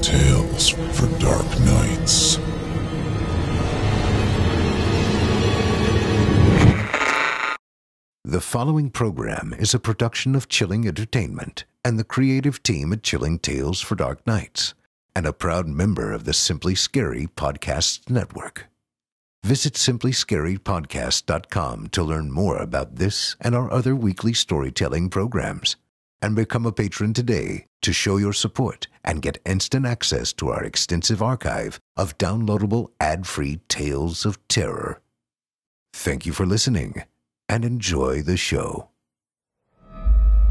Chilling Tales for Dark Nights. The following program is a production of Chilling Entertainment and the creative team at Chilling Tales for Dark Nights, and a proud member of the Simply Scary Podcasts Network. Visit simplyscarypodcast.com to learn more about this and our other weekly storytelling programs, and become a patron today to show your support and get instant access to our extensive archive of downloadable ad-free tales of terror. Thank you for listening, and enjoy the show.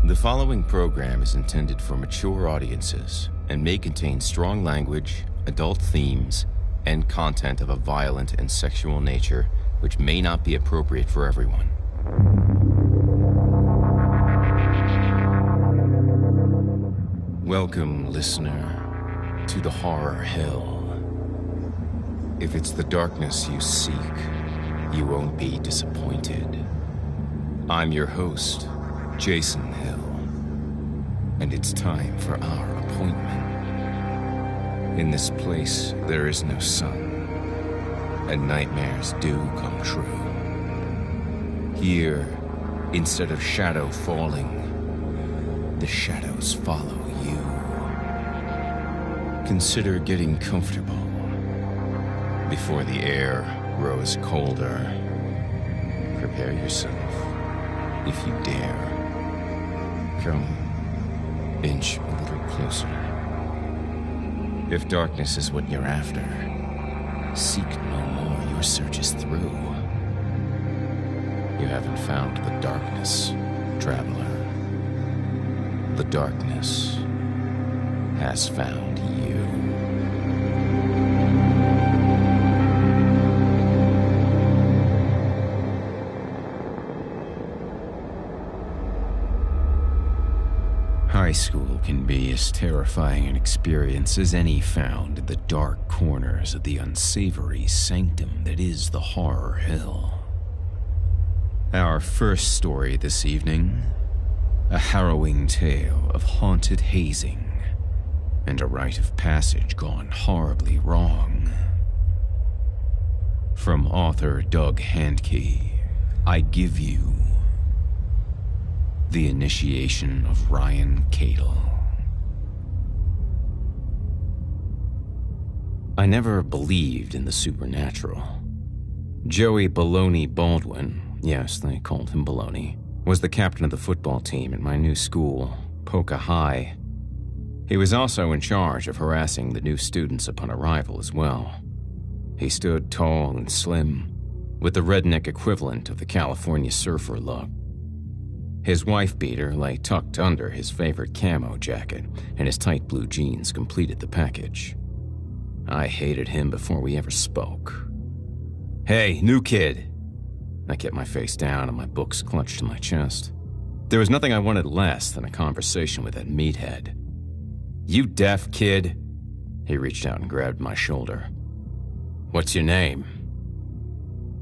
The following program is intended for mature audiences and may contain strong language, adult themes, and content of a violent and sexual nature which may not be appropriate for everyone. Welcome, listener, to the horror hell. If it's the darkness you seek, you won't be disappointed. I'm your host, Jason Hill, and it's time for our appointment. In this place, there is no sun, and nightmares do come true. Here, instead of shadow falling, the shadows follow you. Consider getting comfortable before the air grows colder. Prepare yourself, if you dare. Come, inch a little closer. If darkness is what you're after, seek no more. Your search is through. You haven't found the darkness, traveler. The darkness has found you. High school can be as terrifying an experience as any found in the dark corners of the unsavory sanctum that is the horror hill. Our first story this evening, a harrowing tale of haunted hazing and a rite of passage gone horribly wrong. From author Doug Hantke, I give you The Initiation of Ryan Cadle. I never believed in the supernatural. Joey Baloney Baldwin, yes, they called him Baloney, was the captain of the football team at my new school, Polka High. He was also in charge of harassing the new students upon arrival as well. He stood tall and slim, with the redneck equivalent of the California surfer look. His wife-beater lay tucked under his favorite camo jacket, and his tight blue jeans completed the package. I hated him before we ever spoke. "Hey, new kid." I kept my face down and my books clutched to my chest. There was nothing I wanted less than a conversation with that meathead. "You deaf, kid?" He reached out and grabbed my shoulder. "What's your name?"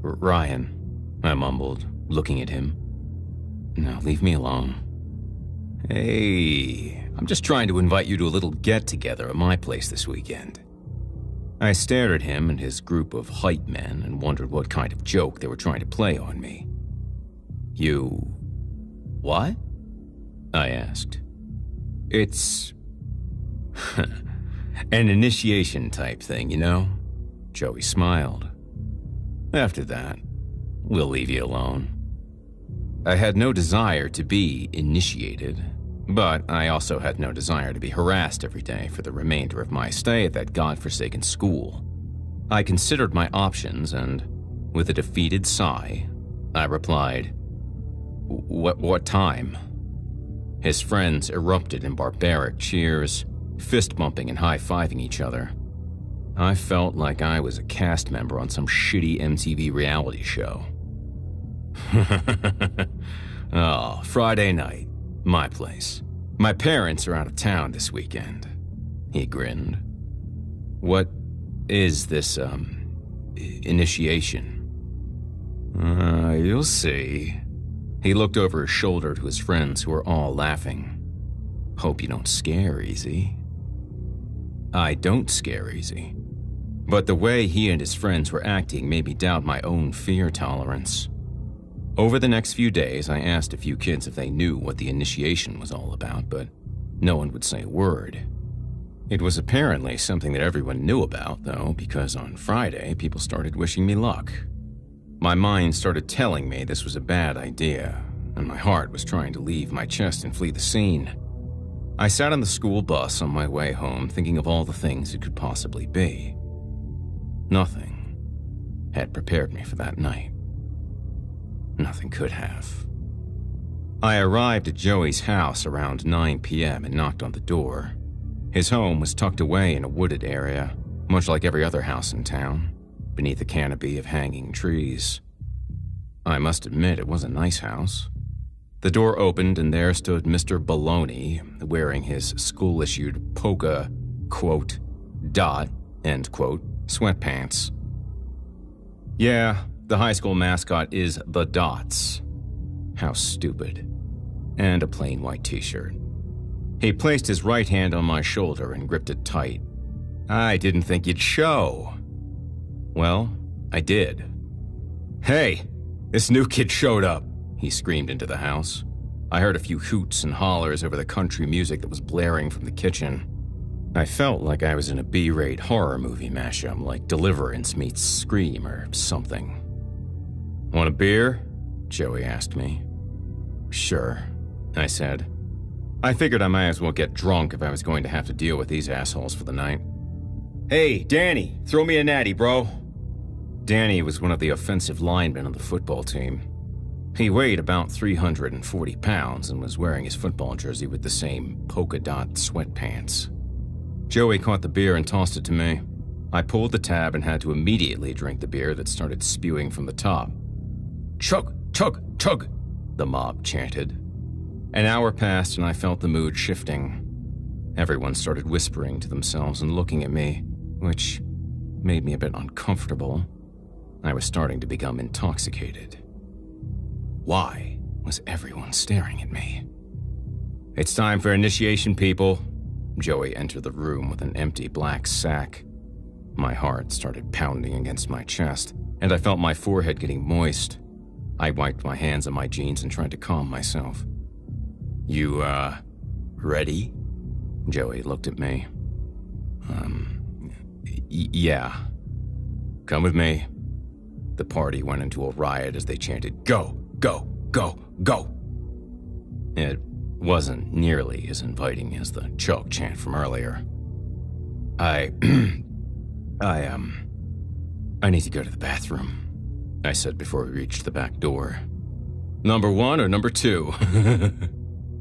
"Ryan," I mumbled, looking at him. "Now leave me alone." "Hey, I'm just trying to invite you to a little get-together at my place this weekend." I stared at him and his group of hype men and wondered what kind of joke they were trying to play on me. "You... what?" I asked. "It's... an initiation type thing, you know?" Joey smiled. "After that, we'll leave you alone." I had no desire to be initiated, but I also had no desire to be harassed every day for the remainder of my stay at that godforsaken school. I considered my options and, with a defeated sigh, I replied, What time?" His friends erupted in barbaric cheers, fist-bumping and high-fiving each other. I felt like I was a cast member on some shitty MTV reality show. "Oh, Friday night. My place. My parents are out of town this weekend." He grinned. "What is this, initiation?" You'll see." He looked over his shoulder to his friends who were all laughing. "Hope you don't scare easy." I don't scare easy. But the way he and his friends were acting made me doubt my own fear tolerance. Over the next few days, I asked a few kids if they knew what the initiation was all about, but no one would say a word. It was apparently something that everyone knew about, though, because on Friday, people started wishing me luck. My mind started telling me this was a bad idea, and my heart was trying to leave my chest and flee the scene. I sat on the school bus on my way home, thinking of all the things it could possibly be. Nothing had prepared me for that night. Nothing could have. I arrived at Joey's house around 9 p.m. and knocked on the door. His home was tucked away in a wooded area, much like every other house in town, beneath a canopy of hanging trees. I must admit it was a nice house. The door opened and there stood Mr. Baloney, wearing his school-issued polka, quote, dot, end quote, sweatpants. Yeah, the high school mascot is the Dots. How stupid. And a plain white t-shirt. He placed his right hand on my shoulder and gripped it tight. I didn't think you'd show. Well, I did. Hey, this new kid showed up, he screamed into the house. I heard a few hoots and hollers over the country music that was blaring from the kitchen. I felt like I was in a B-rate horror movie mashup, like Deliverance meets Scream or something. Want a beer? Joey asked me. Sure, I said. I figured I might as well get drunk if I was going to have to deal with these assholes for the night. Hey, Danny, throw me a natty, bro. Danny was one of the offensive linemen on the football team. He weighed about 340 pounds and was wearing his football jersey with the same polka dot sweatpants. Joey caught the beer and tossed it to me. I pulled the tab and had to immediately drink the beer that started spewing from the top. Chug, chug, chug, the mob chanted. An hour passed and I felt the mood shifting. Everyone started whispering to themselves and looking at me, which made me a bit uncomfortable. I was starting to become intoxicated. Why was everyone staring at me? It's time for initiation, people. Joey entered the room with an empty black sack. My heart started pounding against my chest, and I felt my forehead getting moist. I wiped my hands on my jeans and tried to calm myself. You, ready? Joey looked at me. Yeah. Come with me. The party went into a riot as they chanted, go, go, go, go. It wasn't nearly as inviting as the choke chant from earlier. I need to go to the bathroom, I said before we reached the back door. Number 1 or number 2?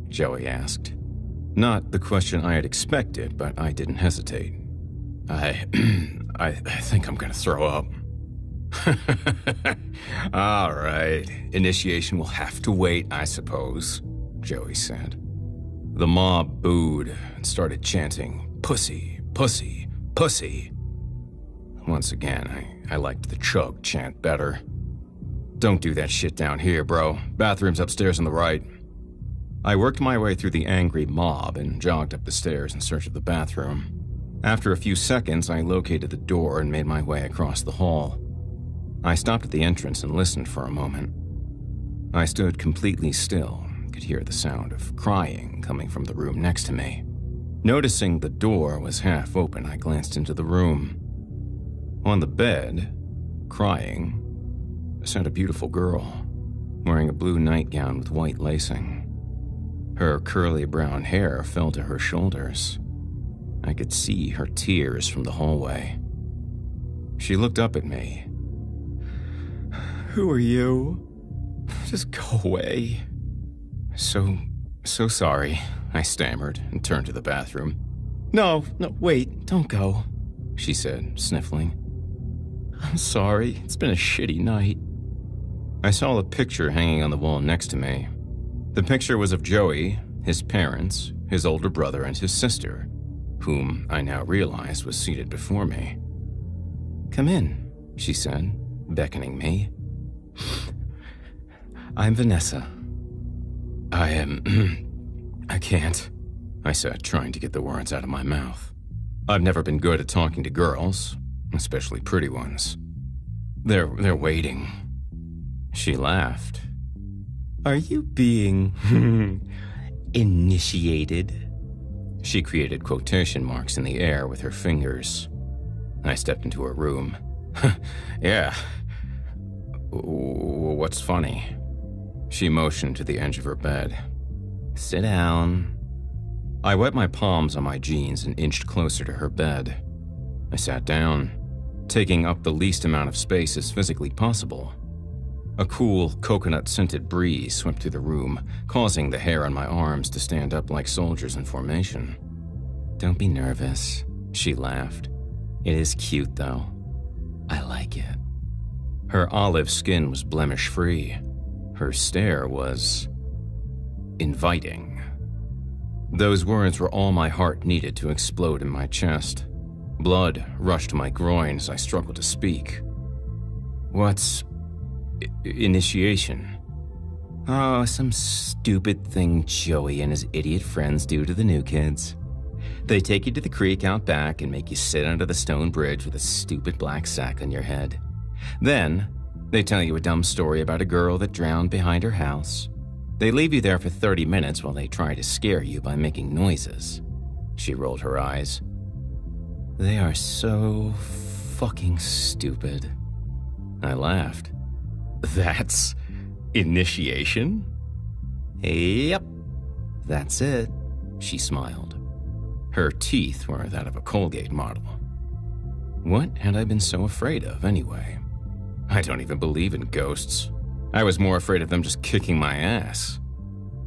Joey asked. Not the question I had expected, but I didn't hesitate. I think I'm gonna throw up. All right, initiation will have to wait, I suppose, Joey said. The mob booed and started chanting, pussy, pussy, pussy. Once again, I liked the chug chant better. Don't do that shit down here, bro. Bathroom's upstairs on the right. I worked my way through the angry mob and jogged up the stairs in search of the bathroom. After a few seconds, I located the door and made my way across the hall. I stopped at the entrance and listened for a moment. I stood completely still and could hear the sound of crying coming from the room next to me. Noticing the door was half open, I glanced into the room. On the bed, crying, sat a beautiful girl, wearing a blue nightgown with white lacing. Her curly brown hair fell to her shoulders. I could see her tears from the hallway. She looked up at me. Who are you? Just go away. So sorry, I stammered and turned to the bathroom. No, wait, don't go, she said, sniffling. I'm sorry, it's been a shitty night. I saw a picture hanging on the wall next to me. The picture was of Joey, his parents, his older brother, and his sister, whom I now realized was seated before me. Come in, she said, beckoning me. I'm Vanessa. I can't, I said, trying to get the words out of my mouth. I've never been good at talking to girls, especially pretty ones. They're waiting. She laughed. Are you being initiated? She created quotation marks in the air with her fingers. I stepped into her room. Yeah. What's funny? She motioned to the edge of her bed. Sit down. I wet my palms on my jeans and inched closer to her bed. I sat down, taking up the least amount of space as physically possible. A cool, coconut-scented breeze swept through the room, causing the hair on my arms to stand up like soldiers in formation. Don't be nervous, she laughed. It is cute, though. I like it. Her olive skin was blemish-free. Her stare was inviting. Those words were all my heart needed to explode in my chest. Blood rushed to my groin as I struggled to speak. What's initiation? Oh, some stupid thing Joey and his idiot friends do to the new kids. They take you to the creek out back and make you sit under the stone bridge with a stupid black sack on your head. Then, they tell you a dumb story about a girl that drowned behind her house. They leave you there for 30 minutes while they try to scare you by making noises. She rolled her eyes. They are so fucking stupid. I laughed. That's initiation? Yep, that's it, she smiled. Her teeth were that of a Colgate model. What had I been so afraid of, anyway? I don't even believe in ghosts. I was more afraid of them just kicking my ass.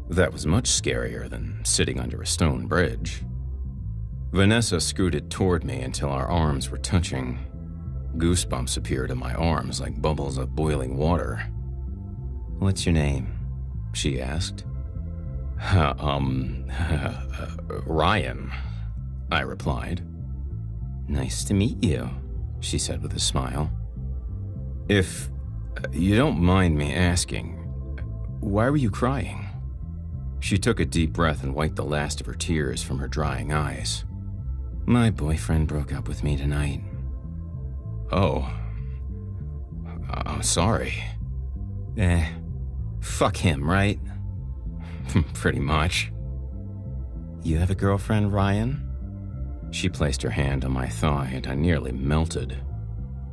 That was much scarier than sitting under a stone bridge. Vanessa scooted toward me until our arms were touching. Goosebumps appeared in my arms like bubbles of boiling water. What's your name? She asked. Ryan, I replied. Nice to meet you, she said with a smile. If you don't mind me asking, why were you crying? She took a deep breath and wiped the last of her tears from her drying eyes. My boyfriend broke up with me tonight. Oh. I'm sorry. Fuck him, right? Pretty much. You have a girlfriend, Ryan? She placed her hand on my thigh and I nearly melted.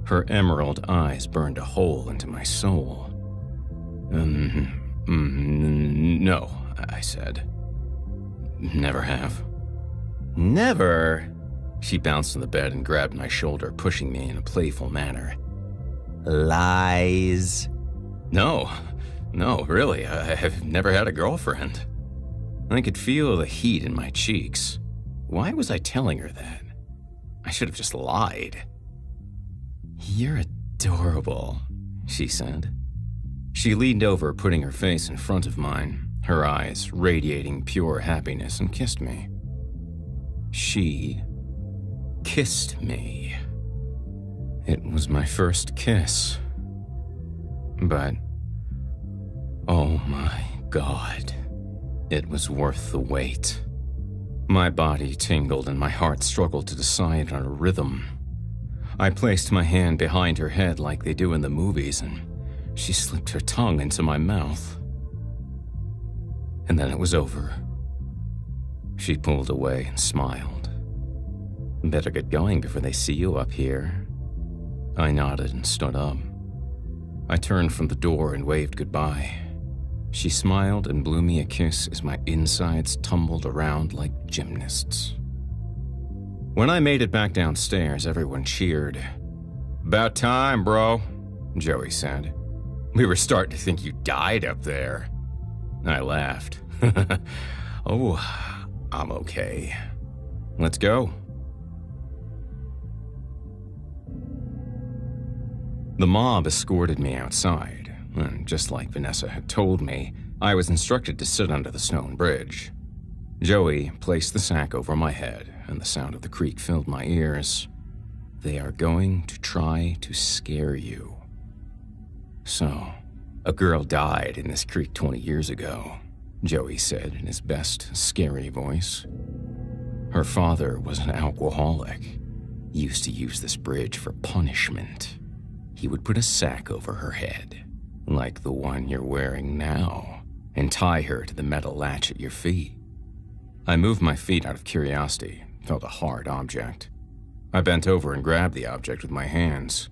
Her emerald eyes burned a hole into my soul. No, I said. Never have. Never? She bounced on the bed and grabbed my shoulder, pushing me in a playful manner. Lies. No, really, I've never had a girlfriend. I could feel the heat in my cheeks. Why was I telling her that? I should have just lied. You're adorable, she said. She leaned over, putting her face in front of mine, her eyes radiating pure happiness, and kissed me. She kissed me. It was my first kiss. But, oh my God, it was worth the wait. My body tingled and my heart struggled to decide on a rhythm. I placed my hand behind her head like they do in the movies, and she slipped her tongue into my mouth. And then it was over. She pulled away and smiled. Better get going before they see you up here. I nodded and stood up. I turned from the door and waved goodbye. She smiled and blew me a kiss as my insides tumbled around like gymnasts. When I made it back downstairs, everyone cheered. About time, bro, Joey said. We were starting to think you died up there. I laughed. Oh, I'm okay. Let's go. The mob escorted me outside, and just like Vanessa had told me, I was instructed to sit under the stone bridge. Joey placed the sack over my head, and the sound of the creek filled my ears. They are going to try to scare you. So, a girl died in this creek 20 years ago, Joey said in his best scary voice. Her father was an alcoholic. He used to use this bridge for punishment. He would put a sack over her head, like the one you're wearing now, and tie her to the metal latch at your feet. I moved my feet out of curiosity, felt a hard object. I bent over and grabbed the object with my hands.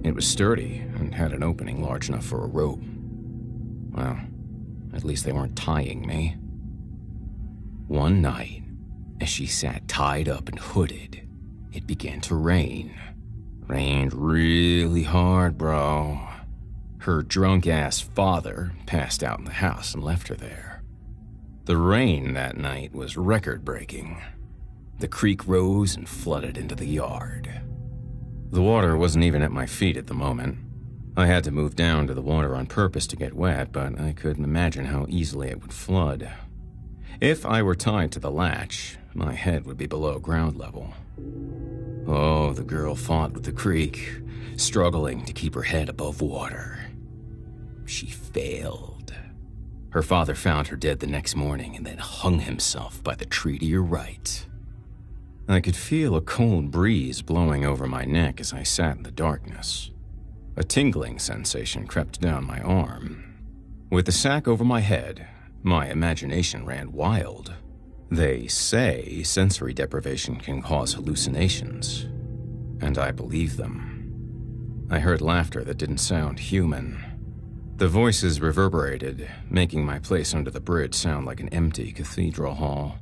It was sturdy and had an opening large enough for a rope. Well, at least they weren't tying me. One night, as she sat tied up and hooded, it began to rain. Rained really hard, bro. Her drunk-ass father passed out in the house and left her there. The rain that night was record-breaking. The creek rose and flooded into the yard. The water wasn't even at my feet at the moment. I had to move down to the water on purpose to get wet, but I couldn't imagine how easily it would flood. If I were tied to the latch, my head would be below ground level. Oh, the girl fought with the creek, struggling to keep her head above water. She failed. Her father found her dead the next morning and then hung himself by the tree to your right. I could feel a cold breeze blowing over my neck as I sat in the darkness. A tingling sensation crept down my arm. With the sack over my head, my imagination ran wild. They say sensory deprivation can cause hallucinations, and I believe them. I heard laughter that didn't sound human. The voices reverberated, making my place under the bridge sound like an empty cathedral hall.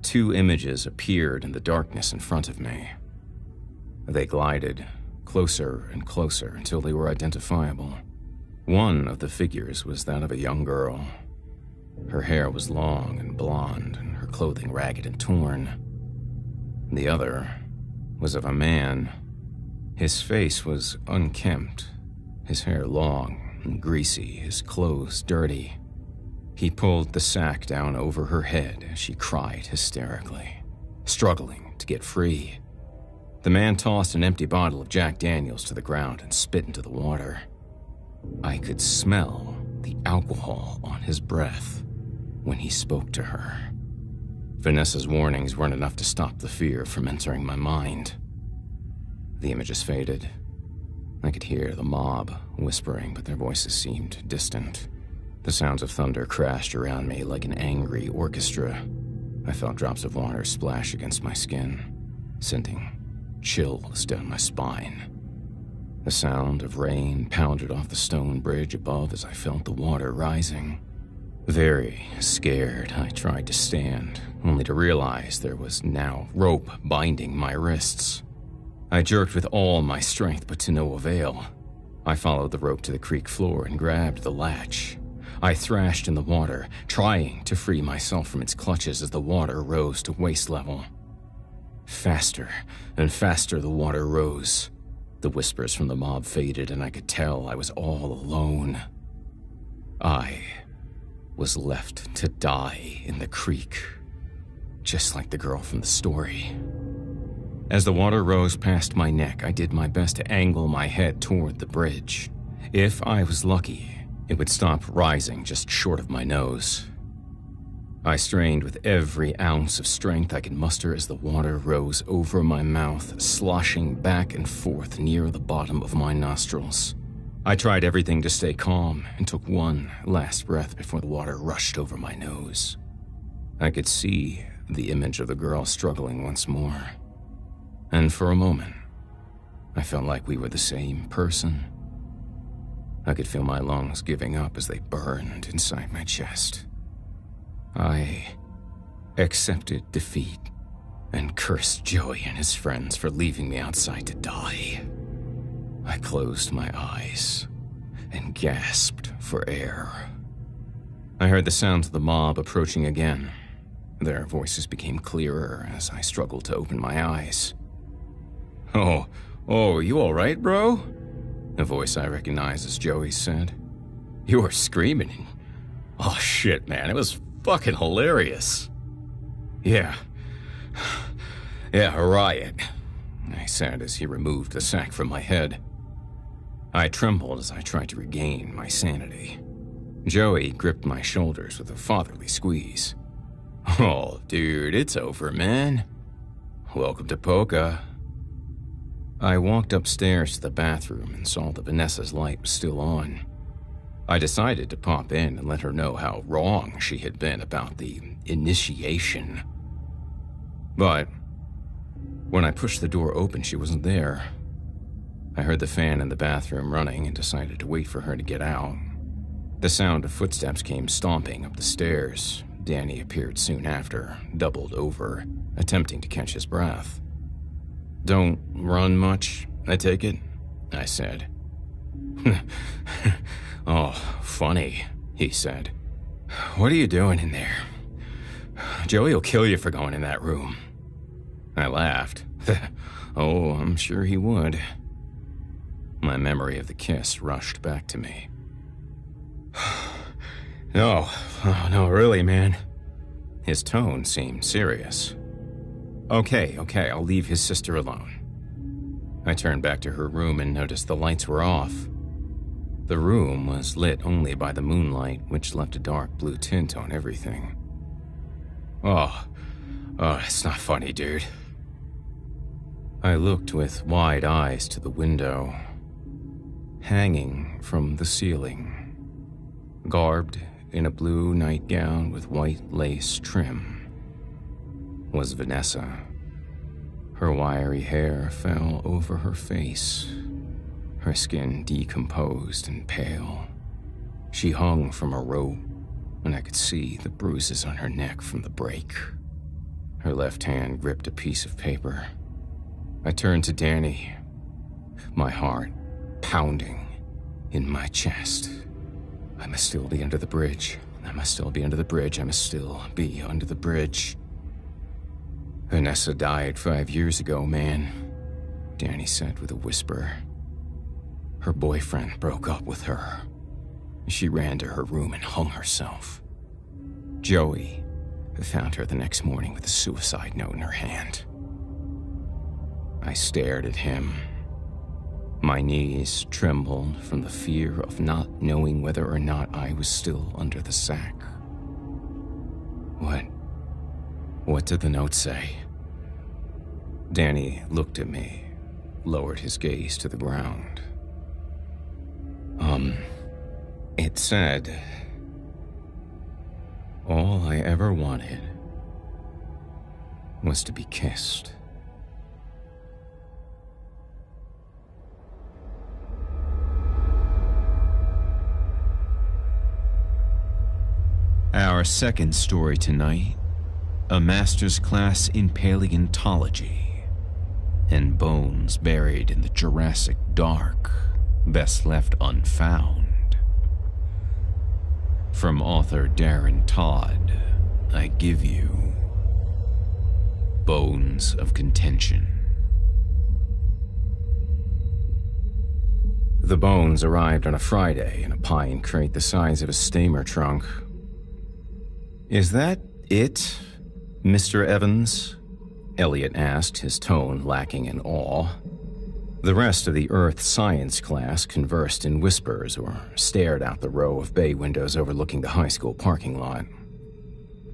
2 images appeared in the darkness in front of me. They glided closer and closer until they were identifiable. One of the figures was that of a young girl. Her hair was long and blonde, and her clothing ragged and torn. The other was of a man. His face was unkempt, his hair long and greasy, his clothes dirty. He pulled the sack down over her head as she cried hysterically, struggling to get free. The man tossed an empty bottle of Jack Daniels to the ground and spit into the water. I could smell the alcohol on his breath when he spoke to her. Vanessa's warnings weren't enough to stop the fear from entering my mind. The images faded. I could hear the mob whispering, but their voices seemed distant. The sounds of thunder crashed around me like an angry orchestra. I felt drops of water splash against my skin, sending chills down my spine. The sound of rain pounded off the stone bridge above as I felt the water rising. Very scared, I tried to stand, only to realize there was now rope binding my wrists. I jerked with all my strength, but to no avail. I followed the rope to the creek floor and grabbed the latch. I thrashed in the water, trying to free myself from its clutches as the water rose to waist level. Faster and faster the water rose. The whispers from the mob faded, and I could tell I was all alone. I was left to die in the creek, just like the girl from the story. As the water rose past my neck, I did my best to angle my head toward the bridge. If I was lucky, it would stop rising just short of my nose. I strained with every ounce of strength I could muster as the water rose over my mouth, sloshing back and forth near the bottom of my nostrils. I tried everything to stay calm and took one last breath before the water rushed over my nose. I could see the image of the girl struggling once more. And for a moment, I felt like we were the same person. I could feel my lungs giving up as they burned inside my chest. I accepted defeat and cursed Joey and his friends for leaving me outside to die. I closed my eyes and gasped for air. I heard the sounds of the mob approaching again. Their voices became clearer as I struggled to open my eyes. Oh, you all right, bro? A voice I recognized as Joey said. You were screaming. Oh shit, man, it was fucking hilarious. Yeah, a riot, I said as he removed the sack from my head. I trembled as I tried to regain my sanity. Joey gripped my shoulders with a fatherly squeeze. Oh, dude, it's over, man. Welcome to Polka. I walked upstairs to the bathroom and saw that Vanessa's light was still on. I decided to pop in and let her know how wrong she had been about the initiation. But when I pushed the door open, she wasn't there. I heard the fan in the bathroom running and decided to wait for her to get out. The sound of footsteps came stomping up the stairs. Danny appeared soon after, doubled over, attempting to catch his breath. "Don't run much, I take it?" I said. "Oh, funny," he said. "What are you doing in there? Joey will kill you for going in that room." I laughed. "Oh, I'm sure he would." My memory of the kiss rushed back to me. No, really, man." His tone seemed serious. Okay, I'll leave his sister alone." I turned back to her room and noticed the lights were off. The room was lit only by the moonlight, which left a dark blue tint on everything. Oh, it's not funny, dude." I looked with wide eyes to the window. Hanging from the ceiling, garbed in a blue nightgown with white lace trim, was Vanessa. Her wiry hair fell over her face, her skin decomposed and pale. She hung from a rope, and I could see the bruises on her neck from the break. Her left hand gripped a piece of paper. I turned to Danny, my heart pounding in my chest. I must still be under the bridge. I must still be under the bridge. I must still be under the bridge. "Vanessa died 5 years ago, man," Danny said with a whisper. "Her boyfriend broke up with her. She ran to her room and hung herself. Joey found her the next morning with a suicide note in her hand." I stared at him. My knees trembled from the fear of not knowing whether or not I was still under the sack. What did the note say?" Danny looked at me, lowered his gaze to the ground. It said, "All I ever wanted was to be kissed." Our second story tonight, a master's class in paleontology and bones buried in the Jurassic dark, best left unfound. From author Darren Todd, I give you Bones of Contention. The bones arrived on a Friday in a pine crate the size of a steamer trunk. "Is that it, Mr. Evans?" Elliot asked, his tone lacking in awe. The rest of the Earth Science class conversed in whispers or stared out the row of bay windows overlooking the high school parking lot.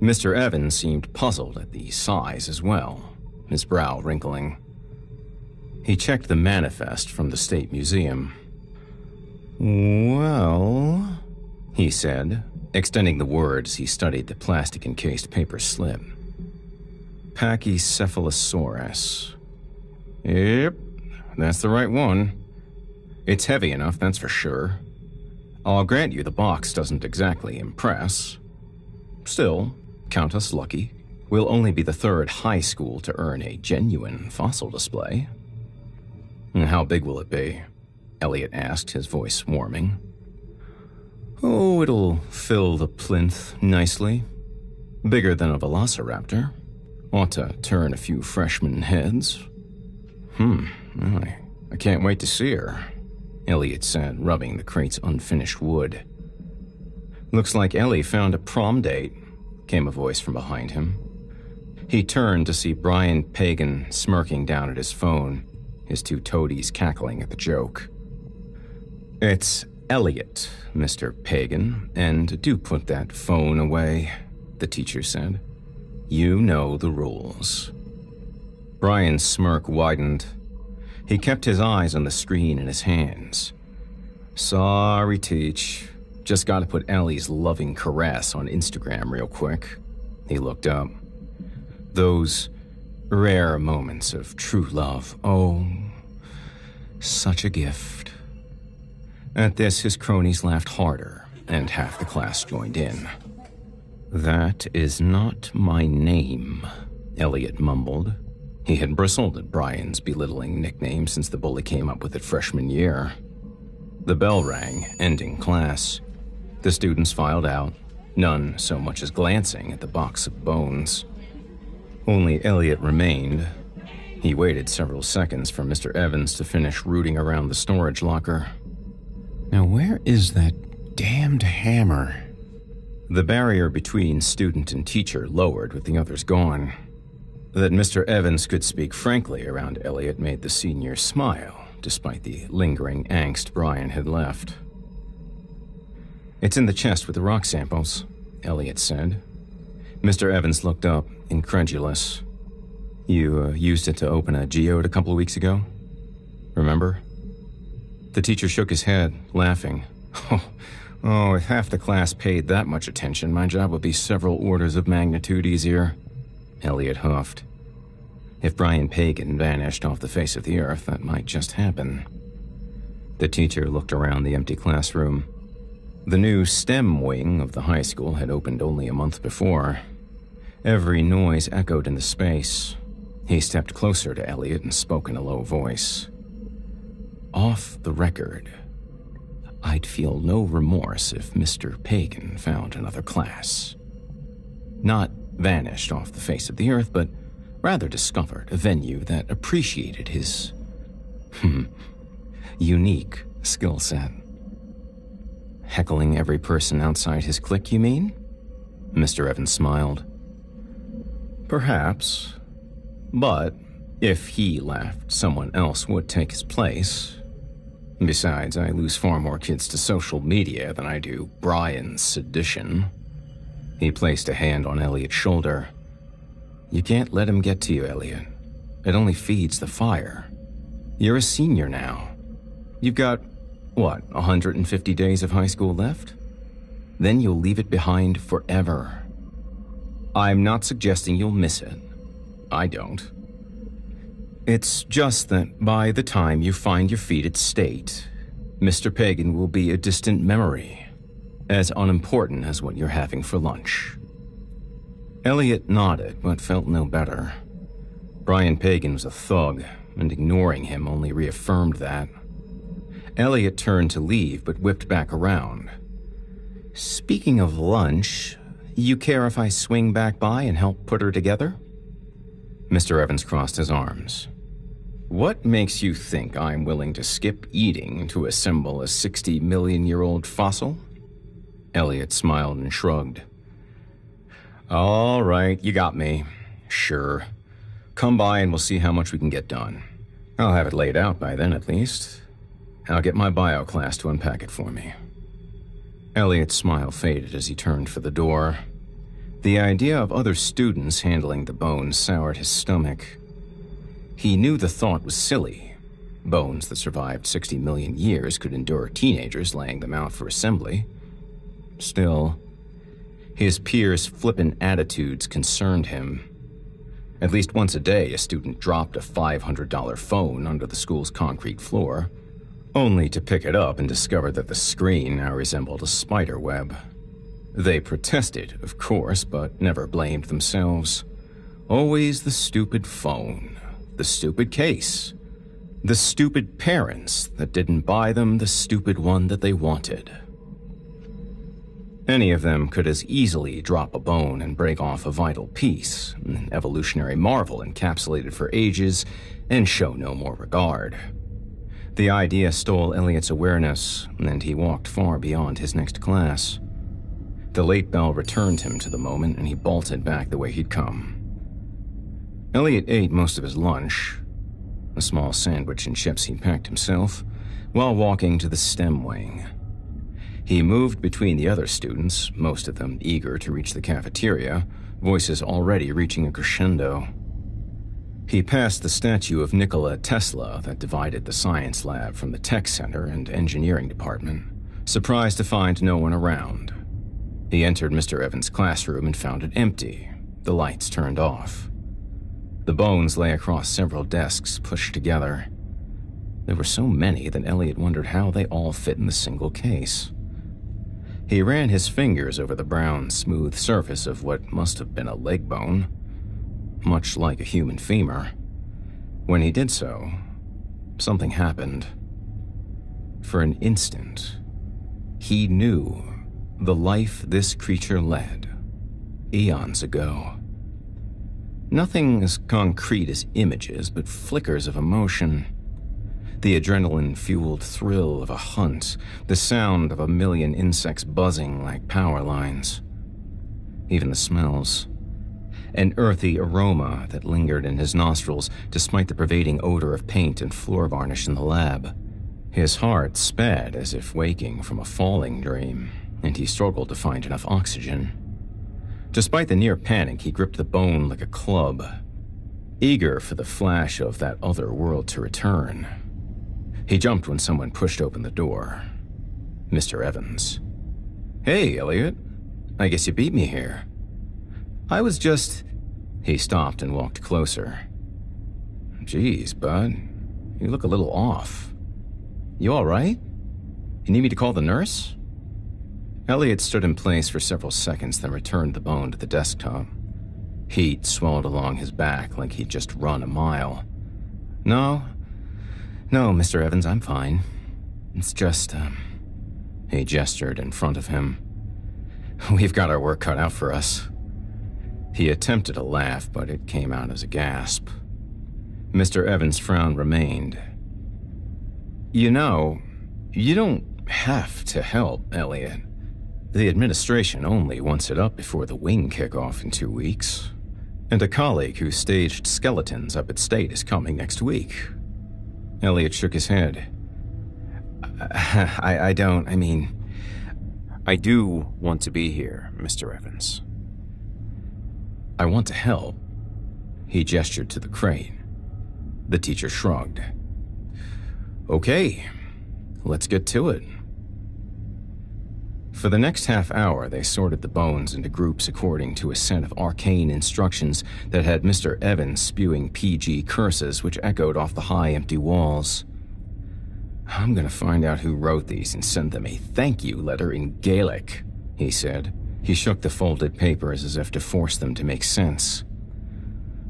Mr. Evans seemed puzzled at the size as well, his brow wrinkling. He checked the manifest from the State Museum. "Well," he said, extending the words he studied the plastic-encased paper slip. "Pachycephalosaurus. Yep, that's the right one. It's heavy enough, that's for sure. I'll grant you the box doesn't exactly impress. Still, count us lucky. We'll only be the third high school to earn a genuine fossil display." "How big will it be?" Elliot asked, his voice warming. "Oh, it'll fill the plinth nicely. Bigger than a velociraptor. Ought to turn a few freshman heads." I can't wait to see her," Elliot said, rubbing the crate's unfinished wood. "Looks like Ellie found a prom date," came a voice from behind him. He turned to see Brian Pagan smirking down at his phone, his two toadies cackling at the joke. "It's Elliot, Mr. Pagan, and do put that phone away," the teacher said. You know the rules." Brian's smirk widened. He kept his eyes on the screen in his hands. "Sorry, Teach. Just gotta put Ellie's loving caress on Instagram real quick." He looked up. Those rare moments of true love. Oh, such a gift. At this, his cronies laughed harder, and half the class joined in. "That is not my name," Elliot mumbled. He had bristled at Brian's belittling nickname since the bully came up with it freshman year. The bell rang, ending class. The students filed out, none so much as glancing at the box of bones. Only Elliot remained. He waited several seconds for Mr. Evans to finish rooting around the storage locker. "Now where is that damned hammer?" The barrier between student and teacher lowered with the others gone. That Mr. Evans could speak frankly around Elliot made the senior smile, despite the lingering angst Brian had left. "It's in the chest with the rock samples," Elliot said. Mr. Evans looked up, incredulous. "You used it to open a geode a couple of weeks ago? Remember?" The teacher shook his head, laughing. Oh, if half the class paid that much attention, my job would be several orders of magnitude easier," Elliot huffed. If Brian Pagan vanished off the face of the earth, that might just happen. The teacher looked around the empty classroom. The new STEM wing of the high school had opened only a month before. Every noise echoed in the space. He stepped closer to Elliot and spoke in a low voice. "Off the record, I'd feel no remorse if Mr. Pagan found another class. Not vanished off the face of the earth, but rather discovered a venue that appreciated his unique skill set." "Heckling every person outside his clique, you mean?" Mr. Evans smiled. "Perhaps. But if he left, someone else would take his place. Besides, I lose far more kids to social media than I do Brian's sedition." He placed a hand on Elliot's shoulder. "You can't let him get to you, Elliot. It only feeds the fire. You're a senior now. You've got, 150 days of high school left? Then you'll leave it behind forever. I'm not suggesting you'll miss it. I don't. It's just that by the time you find your feet at State, Mr. Pagan will be a distant memory, as unimportant as what you're having for lunch." Elliot nodded, but felt no better. Brian Pagan was a thug, and ignoring him only reaffirmed that. Elliot turned to leave, but whipped back around. "Speaking of lunch, you care if I swing back by and help put her together?" Mr. Evans crossed his arms. "What makes you think I'm willing to skip eating to assemble a 60-million-year-old fossil?" Elliot smiled and shrugged. "All right, you got me. Sure. Come by and we'll see how much we can get done. I'll have it laid out by then at least. I'll get my bio class to unpack it for me." Elliot's smile faded as he turned for the door. The idea of other students handling the bones soured his stomach. He knew the thought was silly. Bones that survived 60 million years could endure teenagers laying them out for assembly. Still, his peers' flippant attitudes concerned him. At least once a day, a student dropped a $500 phone under the school's concrete floor, only to pick it up and discover that the screen now resembled a spider web. They protested, of course, but never blamed themselves. Always the stupid phone, the stupid case, the stupid parents that didn't buy them the stupid one that they wanted. Any of them could as easily drop a bone and break off a vital piece, an evolutionary marvel encapsulated for ages, and show no more regard. The idea stole Elliot's awareness, and he walked far beyond his next class. The late bell returned him to the moment, and he bolted back the way he'd come. Elliot ate most of his lunch, a small sandwich and chips he'd packed himself, while walking to the STEM wing. He moved between the other students, most of them eager to reach the cafeteria, voices already reaching a crescendo. He passed the statue of Nikola Tesla that divided the science lab from the tech center and engineering department, surprised to find no one around. He entered Mr. Evans' classroom and found it empty, the lights turned off. The bones lay across several desks pushed together. There were so many that Elliot wondered how they all fit in the single case. He ran his fingers over the brown, smooth surface of what must have been a leg bone, much like a human femur. When he did so, something happened. For an instant, he knew the life this creature led, eons ago. Nothing as concrete as images, but flickers of emotion. The adrenaline-fueled thrill of a hunt, the sound of a million insects buzzing like power lines. Even the smells. An earthy aroma that lingered in his nostrils despite the pervading odor of paint and floor varnish in the lab. His heart sped as if waking from a falling dream, and he struggled to find enough oxygen. Despite the near panic, he gripped the bone like a club, eager for the flash of that other world to return. He jumped when someone pushed open the door. Mr. Evans. "Hey, Elliot. I guess you beat me here. I was just..." He stopped and walked closer. "Geez, bud. You look a little off. You all right? You need me to call the nurse?" Elliot stood in place for several seconds, then returned the bone to the desktop. Heat swelled along his back like he'd just run a mile. No, Mr. Evans, I'm fine. It's just, He gestured in front of him. "We've got our work cut out for us." He attempted a laugh, but it came out as a gasp. Mr. Evans' frown remained. "You know, you don't have to help, Elliot. The administration only wants it up before the wing kickoff in 2 weeks. And a colleague who staged skeletons up at State is coming next week." Elliot shook his head. I do want to be here, Mr. Evans. I want to help." He gestured to the crate. The teacher shrugged. "Okay, let's get to it." For the next half hour, they sorted the bones into groups according to a set of arcane instructions that had Mr. Evans spewing PG curses which echoed off the high, empty walls. "I'm gonna find out who wrote these and send them a thank you letter in Gaelic," he said. He shook the folded papers as if to force them to make sense.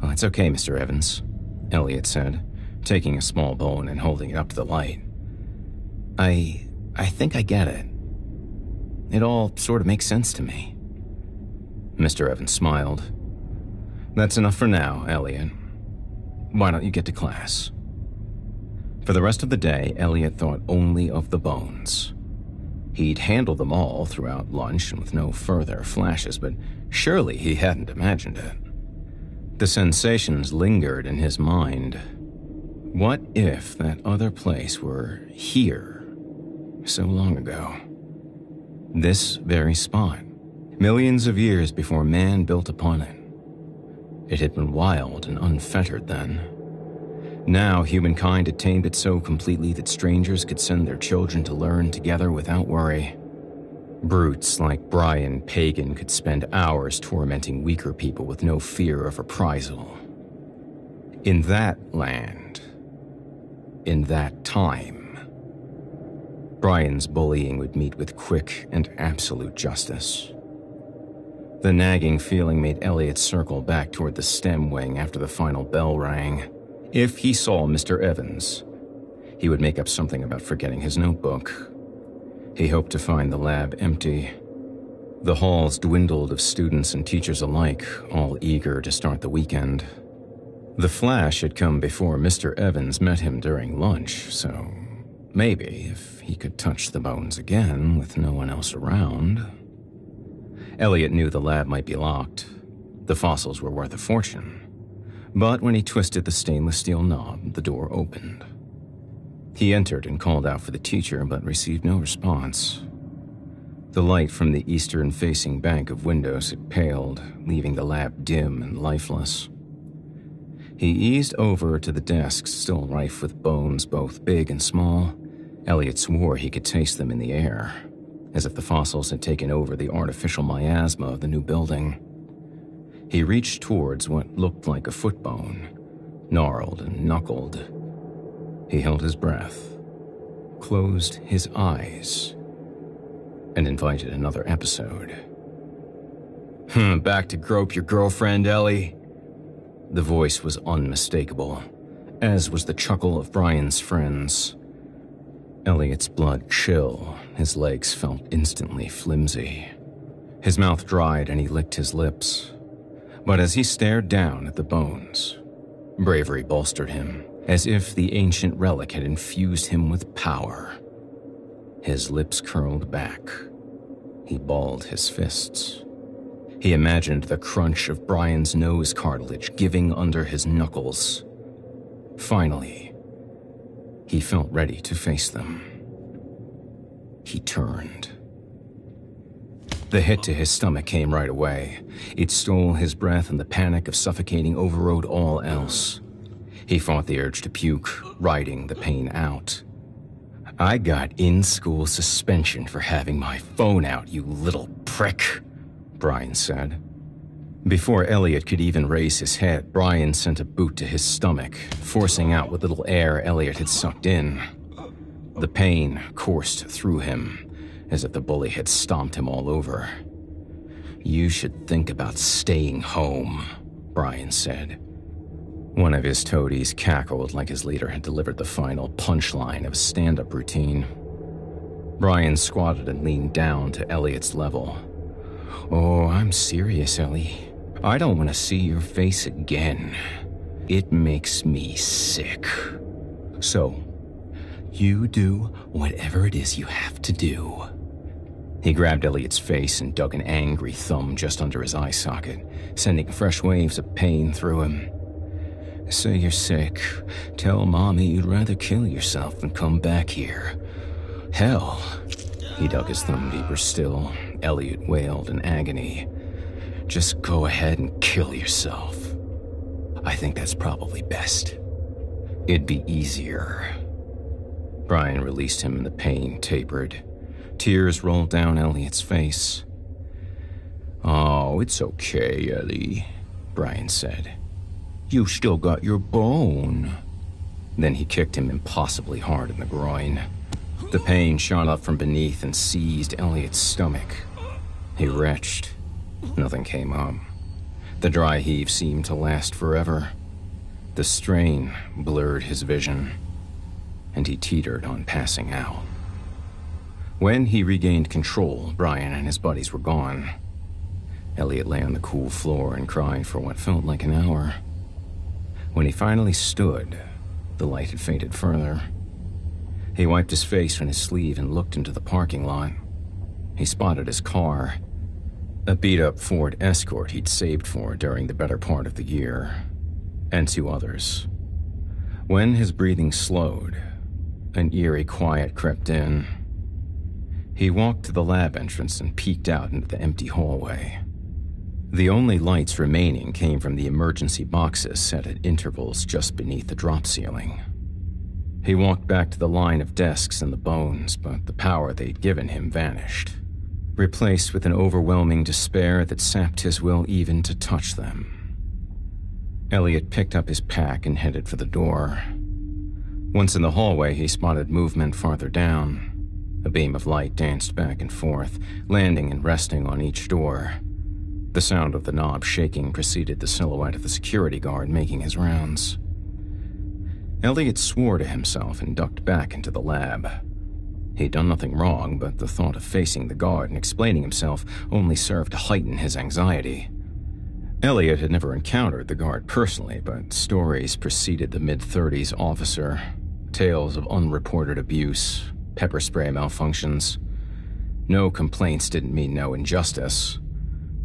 "Oh, it's okay, Mr. Evans," Elliot said, taking a small bone and holding it up to the light. I think I get it. It all sort of makes sense to me." Mr. Evans smiled. "That's enough for now, Elliot. Why don't you get to class?" For the rest of the day, Elliot thought only of the bones. He'd handled them all throughout lunch and with no further flashes, but surely he hadn't imagined it. The sensations lingered in his mind. What if that other place were here, so long ago? This very spot, millions of years before man built upon it. It had been wild and unfettered then. Now humankind had tamed it so completely that strangers could send their children to learn together without worry. Brutes like Brian Pagan could spend hours tormenting weaker people with no fear of reprisal. In that land, in that time, Brian's bullying would meet with quick and absolute justice. The nagging feeling made Elliot circle back toward the STEM wing after the final bell rang. If he saw Mr. Evans, he would make up something about forgetting his notebook. He hoped to find the lab empty. The halls dwindled of students and teachers alike, all eager to start the weekend. The flash had come before Mr. Evans met him during lunch, so maybe if he could touch the bones again with no one else around. Elliot knew the lab might be locked. The fossils were worth a fortune. But when he twisted the stainless steel knob, the door opened. He entered and called out for the teacher, but received no response. The light from the eastern-facing bank of windows had paled, leaving the lab dim and lifeless. He eased over to the desks still rife with bones both big and small. Elliot swore he could taste them in the air, as if the fossils had taken over the artificial miasma of the new building. He reached towards what looked like a foot bone, gnarled and knuckled. He held his breath, closed his eyes, and invited another episode. Back to grope your girlfriend, Ellie? The voice was unmistakable, as was the chuckle of Brian's friends. Elliot's blood chill, his legs felt instantly flimsy. His mouth dried and he licked his lips. But as he stared down at the bones, bravery bolstered him, as if the ancient relic had infused him with power. His lips curled back. He balled his fists. He imagined the crunch of Brian's nose cartilage giving under his knuckles. Finally, he felt ready to face them. He turned. The hit to his stomach came right away. It stole his breath, and the panic of suffocating overrode all else. He fought the urge to puke, riding the pain out. I got in-school suspension for having my phone out, you little prick, Brian said. Before Elliot could even raise his head, Brian sent a boot to his stomach, forcing out what little air Elliot had sucked in. The pain coursed through him, as if the bully had stomped him all over. You should think about staying home, Brian said. One of his toadies cackled like his leader had delivered the final punchline of a stand-up routine. Brian squatted and leaned down to Elliot's level. Oh, I'm serious, Ellie. I don't want to see your face again. It makes me sick. So, you do whatever it is you have to do. He grabbed Elliot's face and dug an angry thumb just under his eye socket, sending fresh waves of pain through him. Say you're sick. Tell Mommy you'd rather kill yourself than come back here. Hell. He dug his thumb deeper still. Elliot wailed in agony. Just go ahead and kill yourself. I think that's probably best. It'd be easier. Brian released him and the pain tapered. Tears rolled down Elliot's face. Oh, it's okay, Ellie, Brian said. You still got your bone. Then he kicked him impossibly hard in the groin. The pain shot up from beneath and seized Elliot's stomach. He retched. Nothing came up. The dry heave seemed to last forever. The strain blurred his vision, and he teetered on passing out. When he regained control, Brian and his buddies were gone. Elliot lay on the cool floor and cried for what felt like an hour. When he finally stood, the light had faded further. He wiped his face on his sleeve and looked into the parking lot. He spotted his car, a beat-up Ford Escort he'd saved for during the better part of the year, and two others. When his breathing slowed, an eerie quiet crept in. He walked to the lab entrance and peeked out into the empty hallway. The only lights remaining came from the emergency boxes set at intervals just beneath the drop ceiling. He walked back to the line of desks and the bones, but the power they'd given him vanished, replaced with an overwhelming despair that sapped his will even to touch them. Elliot picked up his pack and headed for the door. Once in the hallway, he spotted movement farther down. A beam of light danced back and forth, landing and resting on each door. The sound of the knob shaking preceded the silhouette of the security guard making his rounds. Elliot swore to himself and ducked back into the lab. He'd done nothing wrong, but the thought of facing the guard and explaining himself only served to heighten his anxiety. Elliot had never encountered the guard personally, but stories preceded the mid-30s officer, tales of unreported abuse, pepper spray malfunctions. No complaints didn't mean no injustice.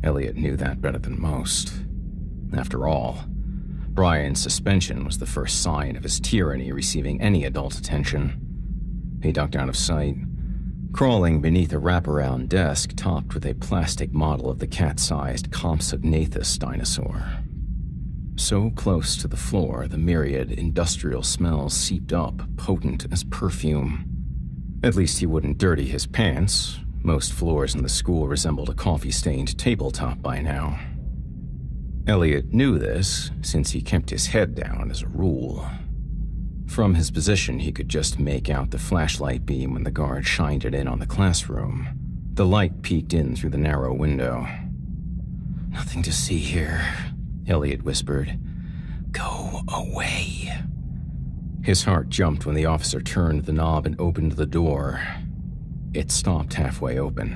Elliot knew that better than most. After all, Brian's suspension was the first sign of his tyranny receiving any adult attention. He ducked out of sight, crawling beneath a wraparound desk topped with a plastic model of the cat-sized Compsognathus dinosaur. So close to the floor, the myriad industrial smells seeped up, potent as perfume. At least he wouldn't dirty his pants. Most floors in the school resembled a coffee-stained tabletop by now. Elliot knew this, since he kept his head down as a rule. From his position, he could just make out the flashlight beam when the guard shined it in on the classroom. The light peeked in through the narrow window. "Nothing to see here," Elliot whispered. "Go away." His heart jumped when the officer turned the knob and opened the door. It stopped halfway open.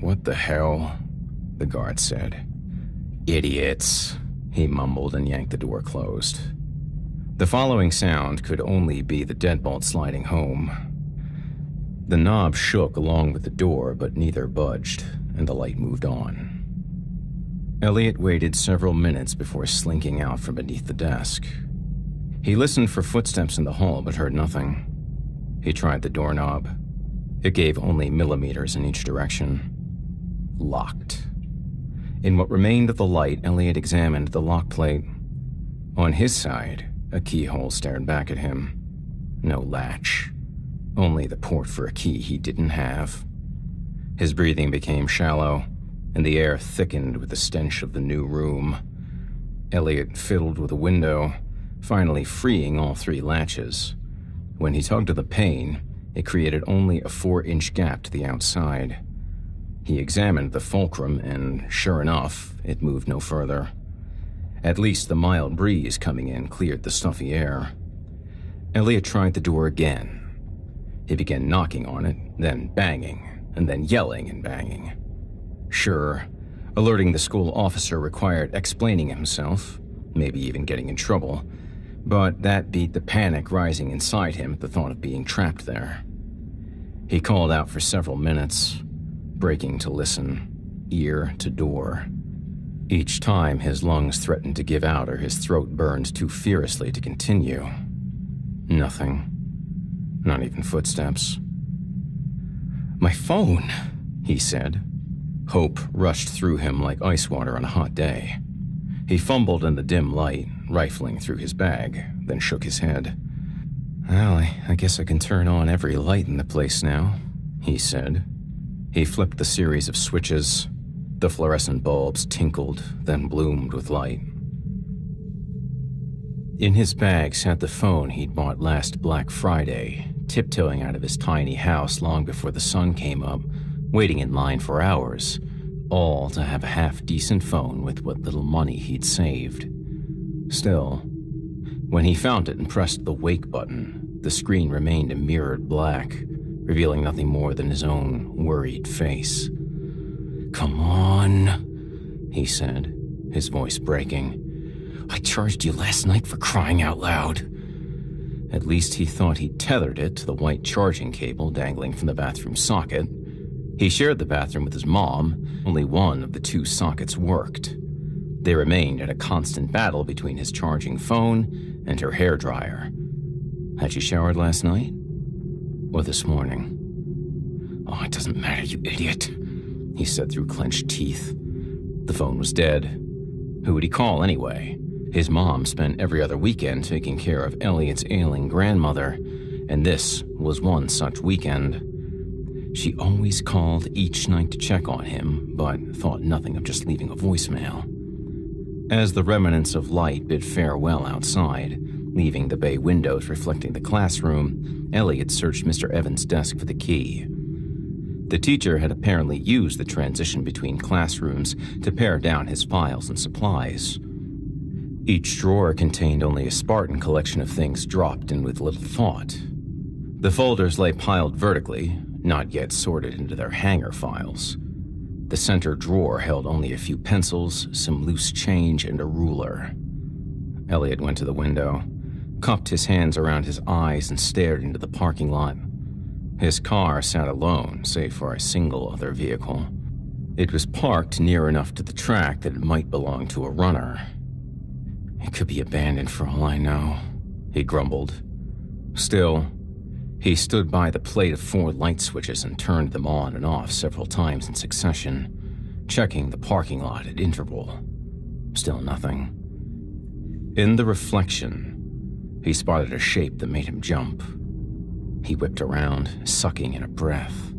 "What the hell?" the guard said. "Idiots," he mumbled and yanked the door closed. The following sound could only be the deadbolt sliding home. The knob shook along with the door, but neither budged, and the light moved on. Elliot waited several minutes before slinking out from beneath the desk. He listened for footsteps in the hall, but heard nothing. He tried the doorknob. It gave only millimeters in each direction. Locked. In what remained of the light, Elliot examined the lock plate. On his side, a keyhole stared back at him. No latch. Only the port for a key he didn't have. His breathing became shallow, and the air thickened with the stench of the new room. Elliot fiddled with a window, finally freeing all 3 latches. When he tugged at the pane, it created only a 4-inch gap to the outside. He examined the fulcrum, and sure enough, it moved no further. At least the mild breeze coming in cleared the stuffy air. Elliot tried the door again. He began knocking on it, then banging, and then yelling and banging. Sure, alerting the school officer required explaining himself, maybe even getting in trouble, but that beat the panic rising inside him at the thought of being trapped there. He called out for several minutes, breaking to listen, ear to door. Each time his lungs threatened to give out or his throat burned too furiously to continue. Nothing. Not even footsteps. "My phone," he said. Hope rushed through him like ice water on a hot day. He fumbled in the dim light, rifling through his bag, then shook his head. "Well, I guess I can turn on every light in the place now," he said. He flipped the series of switches. The fluorescent bulbs tinkled, then bloomed with light. In his bag sat the phone he'd bought last Black Friday, tiptoeing out of his tiny house long before the sun came up, waiting in line for hours, all to have a half-decent phone with what little money he'd saved. Still, when he found it and pressed the wake button, the screen remained a mirrored black, revealing nothing more than his own worried face. "Come on," he said, his voice breaking. "I charged you last night for crying out loud." At least he thought he'd tethered it to the white charging cable dangling from the bathroom socket. He shared the bathroom with his mom. Only one of the 2 sockets worked. They remained in a constant battle between his charging phone and her hairdryer. Had she showered last night? Or this morning? "Oh, it doesn't matter, you idiot," he said through clenched teeth. The phone was dead. Who would he call anyway? His mom spent every other weekend taking care of Elliot's ailing grandmother, and this was one such weekend. She always called each night to check on him, but thought nothing of just leaving a voicemail. As the remnants of light bid farewell outside, leaving the bay windows reflecting the classroom, Elliot searched Mr. Evans' desk for the key. The teacher had apparently used the transition between classrooms to pare down his files and supplies. Each drawer contained only a Spartan collection of things dropped in with little thought. The folders lay piled vertically, not yet sorted into their hanger files. The center drawer held only a few pencils, some loose change, and a ruler. Elliot went to the window, cupped his hands around his eyes, and stared into the parking lot. His car sat alone, save for a single other vehicle. It was parked near enough to the track that it might belong to a runner. "It could be abandoned for all I know," he grumbled. Still, He stood by the plate of 4 light switches and turned them on and off several times in succession, checking the parking lot at interval. Still nothing. In the reflection, he spotted a shape that made him jump. He whipped around, sucking in a breath.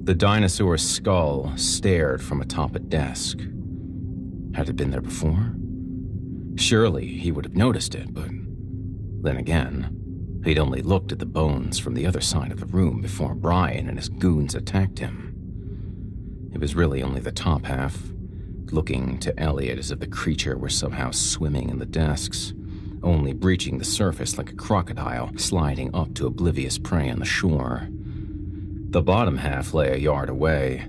The dinosaur's skull stared from atop a desk. Had it been there before? Surely he would have noticed it, but then again, he'd only looked at the bones from the other side of the room before Brian and his goons attacked him. It was really only the top half, looking to Elliot as if the creature were somehow swimming in the desks, only breaching the surface like a crocodile sliding up to oblivious prey on the shore. The bottom half lay a yard away,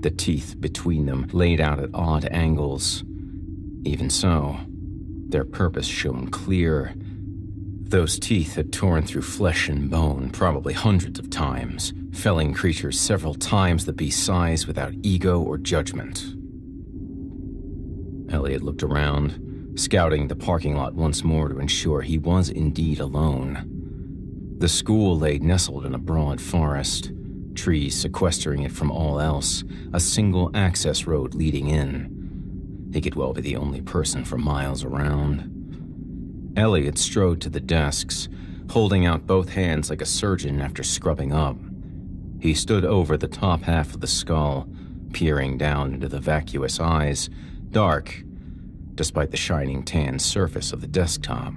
the teeth between them laid out at odd angles. Even so, their purpose shone clear. Those teeth had torn through flesh and bone probably hundreds of times, felling creatures several times the beast's size without ego or judgment. Elliot looked around, scouting the parking lot once more to ensure he was indeed alone. The school lay nestled in a broad forest, trees sequestering it from all else, a single access road leading in. He could well be the only person for miles around. Elliot strode to the desks, holding out both hands like a surgeon after scrubbing up. He stood over the top half of the skull, peering down into the vacuous eyes, dark, despite the shining tan surface of the desktop.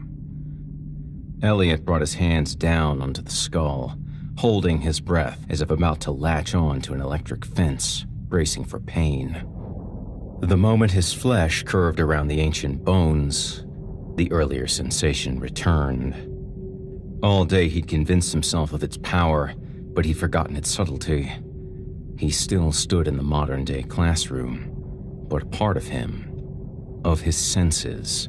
Elliot brought his hands down onto the skull, holding his breath as if about to latch on to an electric fence, bracing for pain. The moment his flesh curved around the ancient bones, the earlier sensation returned. All day he'd convinced himself of its power, but he'd forgotten its subtlety. He still stood in the modern-day classroom, but a part of him, of his senses,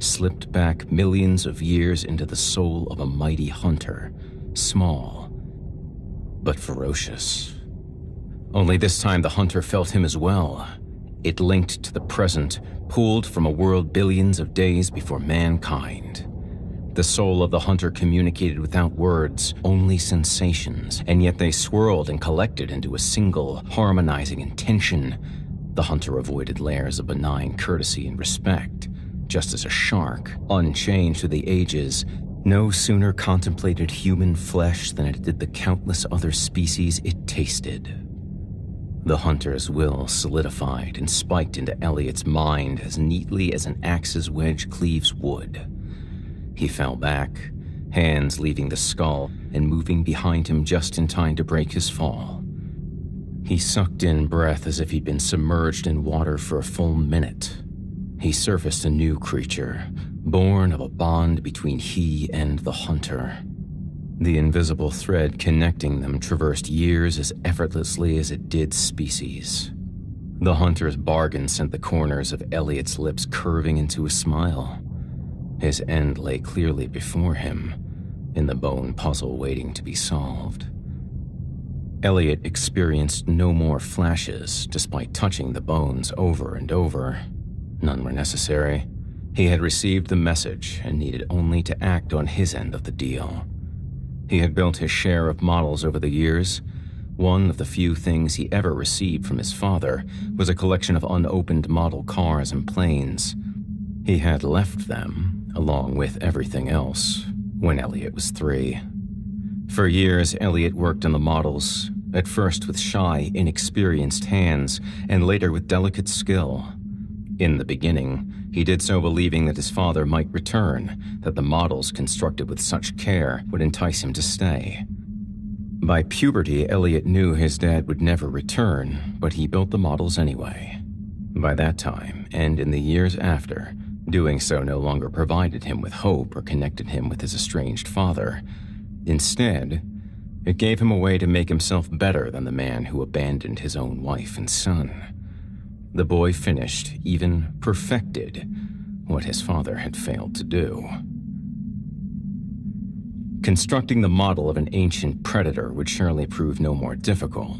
slipped back millions of years into the soul of a mighty hunter, small, but ferocious. Only this time the hunter felt him as well. It linked to the present, pulled from a world billions of days before mankind. The soul of the hunter communicated without words, only sensations, and yet they swirled and collected into a single, harmonizing intention. The hunter avoided layers of benign courtesy and respect, just as a shark, unchanged through the ages, no sooner contemplated human flesh than it did the countless other species it tasted. The hunter's will solidified and spiked into Elliot's mind as neatly as an axe's wedge cleaves wood. He fell back, hands leaving the skull and moving behind him just in time to break his fall. He sucked in breath as if he'd been submerged in water for a full minute. He surfaced a new creature, born of a bond between he and the hunter. The invisible thread connecting them traversed years as effortlessly as it did species. The hunter's bargain sent the corners of Elliot's lips curving into a smile. His end lay clearly before him, in the bone puzzle waiting to be solved. Elliot experienced no more flashes, despite touching the bones over and over. None were necessary. He had received the message and needed only to act on his end of the deal. He had built his share of models over the years. One of the few things he ever received from his father was a collection of unopened model cars and planes. He had left them, along with everything else, when Elliot was 3. For years, Elliot worked on the models, at first with shy, inexperienced hands, and later with delicate skill. In the beginning, he did so believing that his father might return, that the models constructed with such care would entice him to stay. By puberty, Elliot knew his dad would never return, but he built the models anyway. By that time, and in the years after, doing so no longer provided him with hope or connected him with his estranged father. Instead, it gave him a way to make himself better than the man who abandoned his own wife and son. The boy finished, even perfected, what his father had failed to do. Constructing the model of an ancient predator would surely prove no more difficult.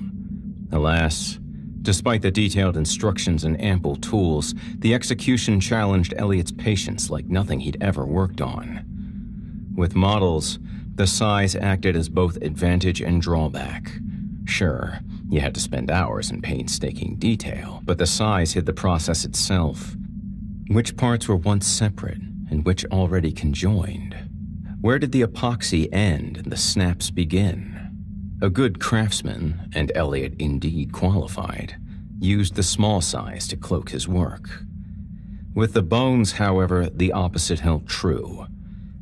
Alas, despite the detailed instructions and ample tools, the execution challenged Elliot's patience like nothing he'd ever worked on. With models, The size acted as both advantage and drawback. Sure, you had to spend hours in painstaking detail, but the size hid the process itself. Which parts were once separate and which already conjoined? Where did the epoxy end and the snaps begin? A good craftsman, and Elliot indeed qualified, used the small size to cloak his work. With the bones, however, the opposite held true.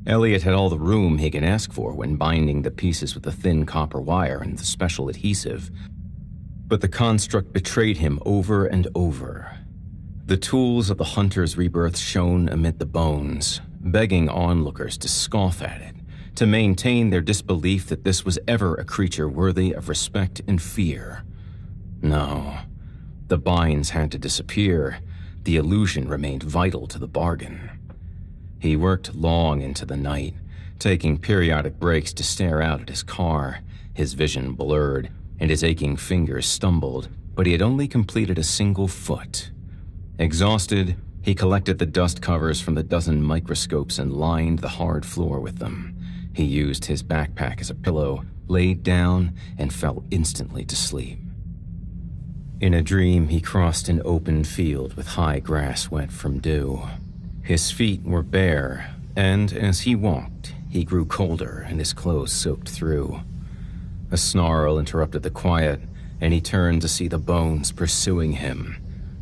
Elliot had all the room he could ask for when binding the pieces with the thin copper wire and the special adhesive, but the construct betrayed him over and over. The tools of the hunter's rebirth shone amid the bones, begging onlookers to scoff at it, to maintain their disbelief that this was ever a creature worthy of respect and fear. No, the binds had to disappear. The illusion remained vital to the bargain. He worked long into the night, taking periodic breaks to stare out at his car. His vision blurred, and his aching fingers stumbled, but he had only completed a single foot. Exhausted, he collected the dust covers from the dozen microscopes and lined the hard floor with them. He used his backpack as a pillow, laid down, and fell instantly to sleep. In a dream, he crossed an open field with high grass wet from dew. His feet were bare, and as he walked, he grew colder and his clothes soaked through. A snarl interrupted the quiet, and he turned to see the bones pursuing him.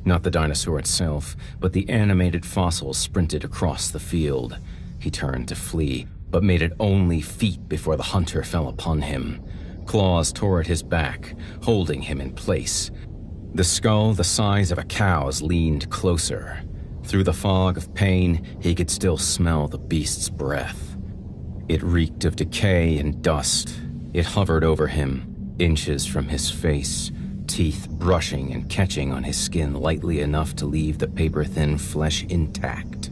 Not the dinosaur itself, but the animated fossils sprinted across the field. He turned to flee, but made it only feet before the hunter fell upon him. Claws tore at his back, holding him in place. The skull, the size of a cow's, leaned closer. Through the fog of pain, he could still smell the beast's breath. It reeked of decay and dust. It hovered over him, inches from his face, teeth brushing and catching on his skin lightly enough to leave the paper-thin flesh intact.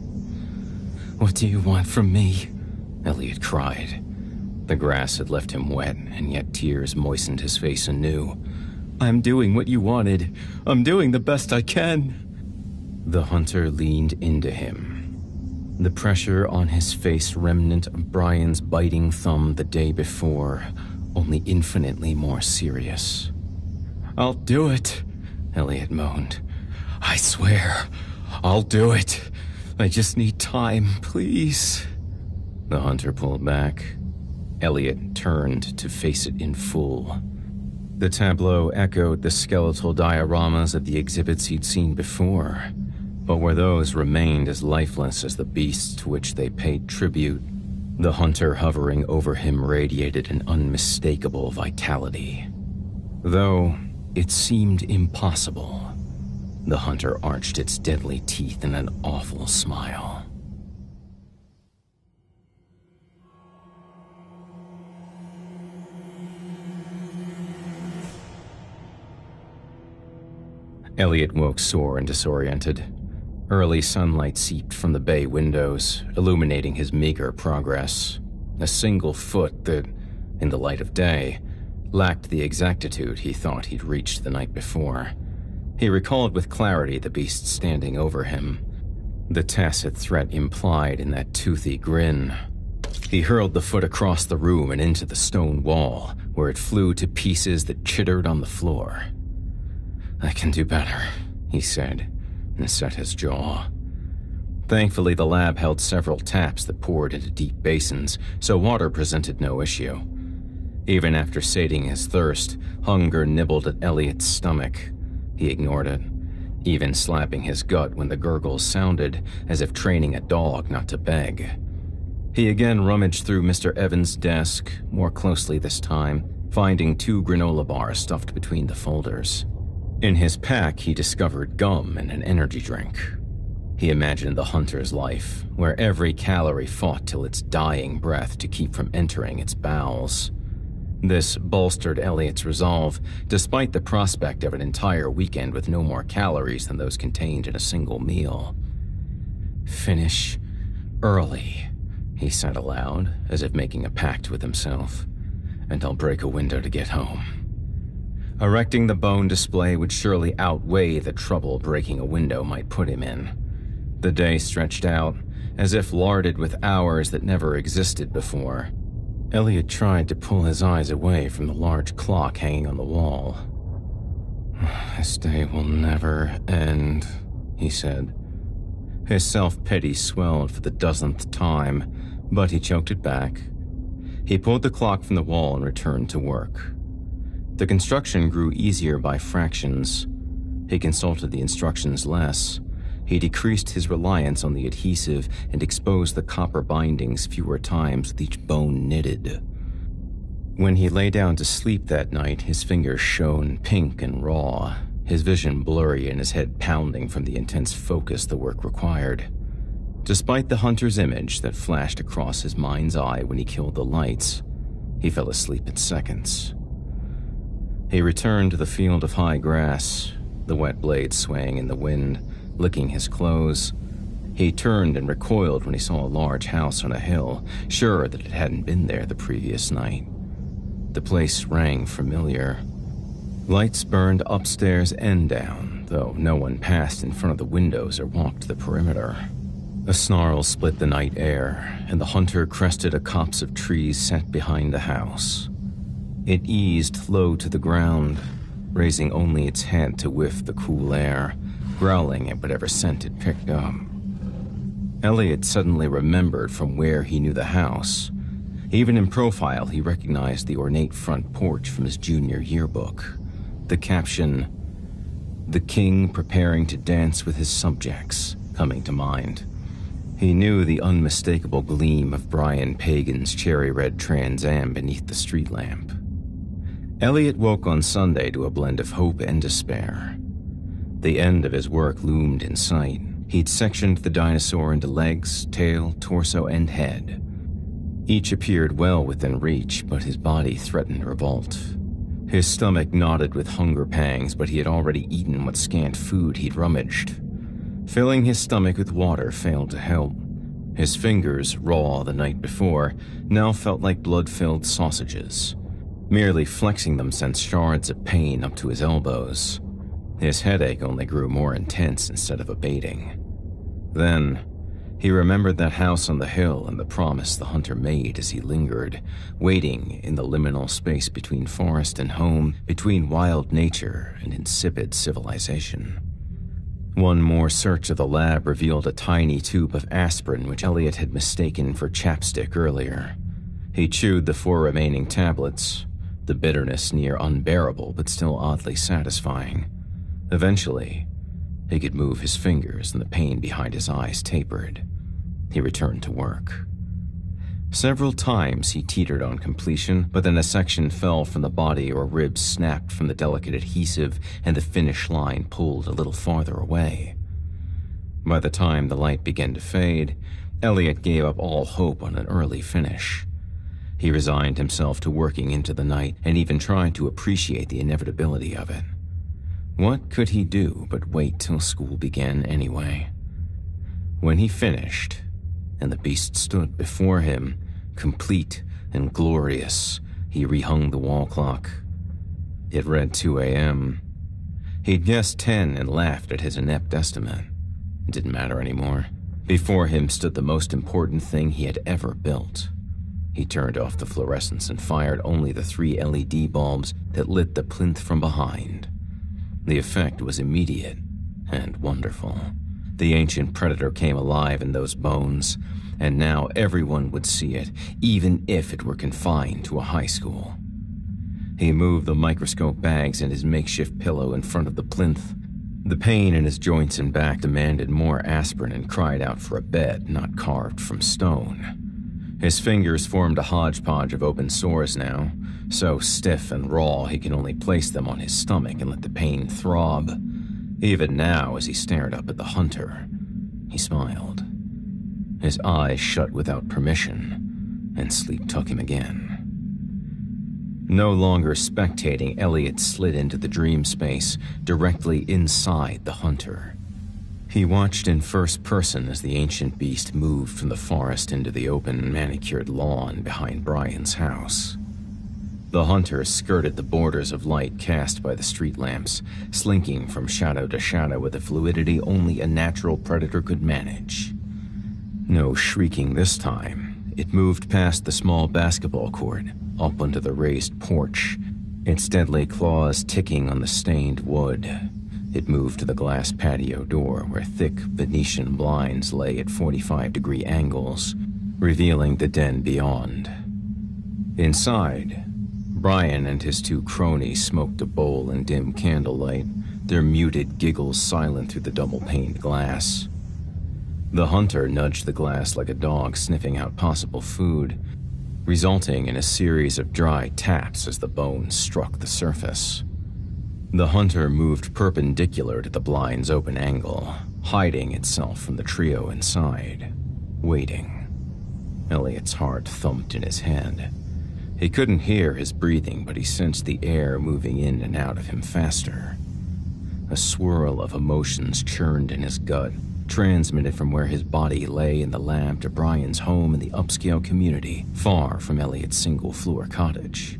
"What do you want from me?" Elliot cried. The grass had left him wet, and yet tears moistened his face anew. "I'm doing what you wanted. I'm doing the best I can." The hunter leaned into him. The pressure on his face remnant of Brian's biting thumb the day before, only infinitely more serious. "I'll do it," Elliot moaned. "I swear, I'll do it. I just need time, please." The hunter pulled back. Elliot turned to face it in full. The tableau echoed the skeletal dioramas of the exhibits he'd seen before, but where those remained as lifeless as the beasts to which they paid tribute, the hunter hovering over him radiated an unmistakable vitality. Though it seemed impossible, the hunter arched its deadly teeth in an awful smile. Elliot woke sore and disoriented. Early sunlight seeped from the bay windows, illuminating his meager progress. A single foot that, in the light of day, lacked the exactitude he thought he'd reached the night before. He recalled with clarity the beast standing over him, the tacit threat implied in that toothy grin. He hurled the foot across the room and into the stone wall, where it flew to pieces that chittered on the floor. "I can do better," he said, and set his jaw. Thankfully, the lab held several taps that poured into deep basins, so water presented no issue. Even after sating his thirst, hunger nibbled at Elliot's stomach. He ignored it, even slapping his gut when the gurgles sounded, as if training a dog not to beg. He again rummaged through Mr. Evans' desk, more closely this time, finding 2 granola bars stuffed between the folders. In his pack, he discovered gum and an energy drink. He imagined the hunter's life, where every calorie fought till its dying breath to keep from entering its bowels. This bolstered Elliot's resolve, despite the prospect of an entire weekend with no more calories than those contained in a single meal. "Finish early," he said aloud, as if making a pact with himself, "and I'll break a window to get home." Erecting the bone display would surely outweigh the trouble breaking a window might put him in. The day stretched out, as if larded with hours that never existed before. Elliot tried to pull his eyes away from the large clock hanging on the wall. "This day will never end," he said. His self-pity swelled for the dozenth time, but he choked it back. He pulled the clock from the wall and returned to work. The construction grew easier by fractions. He consulted the instructions less. He decreased his reliance on the adhesive and exposed the copper bindings fewer times with each bone knitted. When he lay down to sleep that night, his fingers shone pink and raw, his vision blurry and his head pounding from the intense focus the work required. Despite the hunter's image that flashed across his mind's eye when he killed the lights, he fell asleep in seconds. He returned to the field of high grass, the wet blades swaying in the wind, licking his clothes. He turned and recoiled when he saw a large house on a hill, sure that it hadn't been there the previous night. The place rang familiar. Lights burned upstairs and down, though no one passed in front of the windows or walked the perimeter. A snarl split the night air, and the hunter crested a copse of trees set behind the house. It eased low to the ground, raising only its head to whiff the cool air, growling at whatever scent it picked up. Elliot suddenly remembered from where he knew the house. Even in profile, he recognized the ornate front porch from his junior yearbook. The caption, "The King Preparing to Dance with His Subjects," coming to mind. He knew the unmistakable gleam of Brian Pagan's cherry-red Trans Am beneath the street lamp. Elliot woke on Sunday to a blend of hope and despair. The end of his work loomed in sight. He'd sectioned the dinosaur into legs, tail, torso, and head. Each appeared well within reach, but his body threatened revolt. His stomach knotted with hunger pangs, but he had already eaten what scant food he'd rummaged. Filling his stomach with water failed to help. His fingers, raw the night before, now felt like blood-filled sausages. Merely flexing them sent shards of pain up to his elbows. His headache only grew more intense instead of abating. Then, he remembered that house on the hill and the promise the hunter made as he lingered, waiting in the liminal space between forest and home, between wild nature and insipid civilization. One more search of the lab revealed a tiny tube of aspirin which Elliot had mistaken for chapstick earlier. He chewed the 4 remaining tablets, the bitterness near unbearable but still oddly satisfying. Eventually, he could move his fingers and the pain behind his eyes tapered. He returned to work. Several times he teetered on completion, but then a section fell from the body or ribs snapped from the delicate adhesive and the finish line pulled a little farther away. By the time the light began to fade, Elliot gave up all hope on an early finish. He resigned himself to working into the night and even tried to appreciate the inevitability of it. What could he do but wait till school began anyway? When he finished, and the beast stood before him, complete and glorious, he rehung the wall clock. It read 2 a.m. He'd guessed 10 and laughed at his inept estimate. It didn't matter anymore. Before him stood the most important thing he had ever built. He turned off the fluorescents and fired only the 3 LED bulbs that lit the plinth from behind. The effect was immediate and wonderful. The ancient predator came alive in those bones, and now everyone would see it, even if it were confined to a high school. He moved the microscope bags and his makeshift pillow in front of the plinth. The pain in his joints and back demanded more aspirin and cried out for a bed not carved from stone. His fingers formed a hodgepodge of open sores now, so stiff and raw he could only place them on his stomach and let the pain throb. Even now, as he stared up at the hunter, he smiled. His eyes shut without permission, and sleep took him again. No longer spectating, Elliot slid into the dream space, directly inside the hunter. He watched in first person as the ancient beast moved from the forest into the open, manicured lawn behind Brian's house. The hunter skirted the borders of light cast by the street lamps, slinking from shadow to shadow with a fluidity only a natural predator could manage. No shrieking this time, it moved past the small basketball court, up onto the raised porch, its deadly claws ticking on the stained wood. It moved to the glass patio door where thick Venetian blinds lay at 45-degree angles, revealing the den beyond. Inside, Brian and his two cronies smoked a bowl in dim candlelight, their muted giggles silent through the double-paned glass. The hunter nudged the glass like a dog sniffing out possible food, resulting in a series of dry taps as the bones struck the surface. The hunter moved perpendicular to the blind's open angle, hiding itself from the trio inside, waiting. Elliot's heart thumped in his head. He couldn't hear his breathing, but he sensed the air moving in and out of him faster. A swirl of emotions churned in his gut, transmitted from where his body lay in the lab to Brian's home in the upscale community, far from Elliot's single-floor cottage.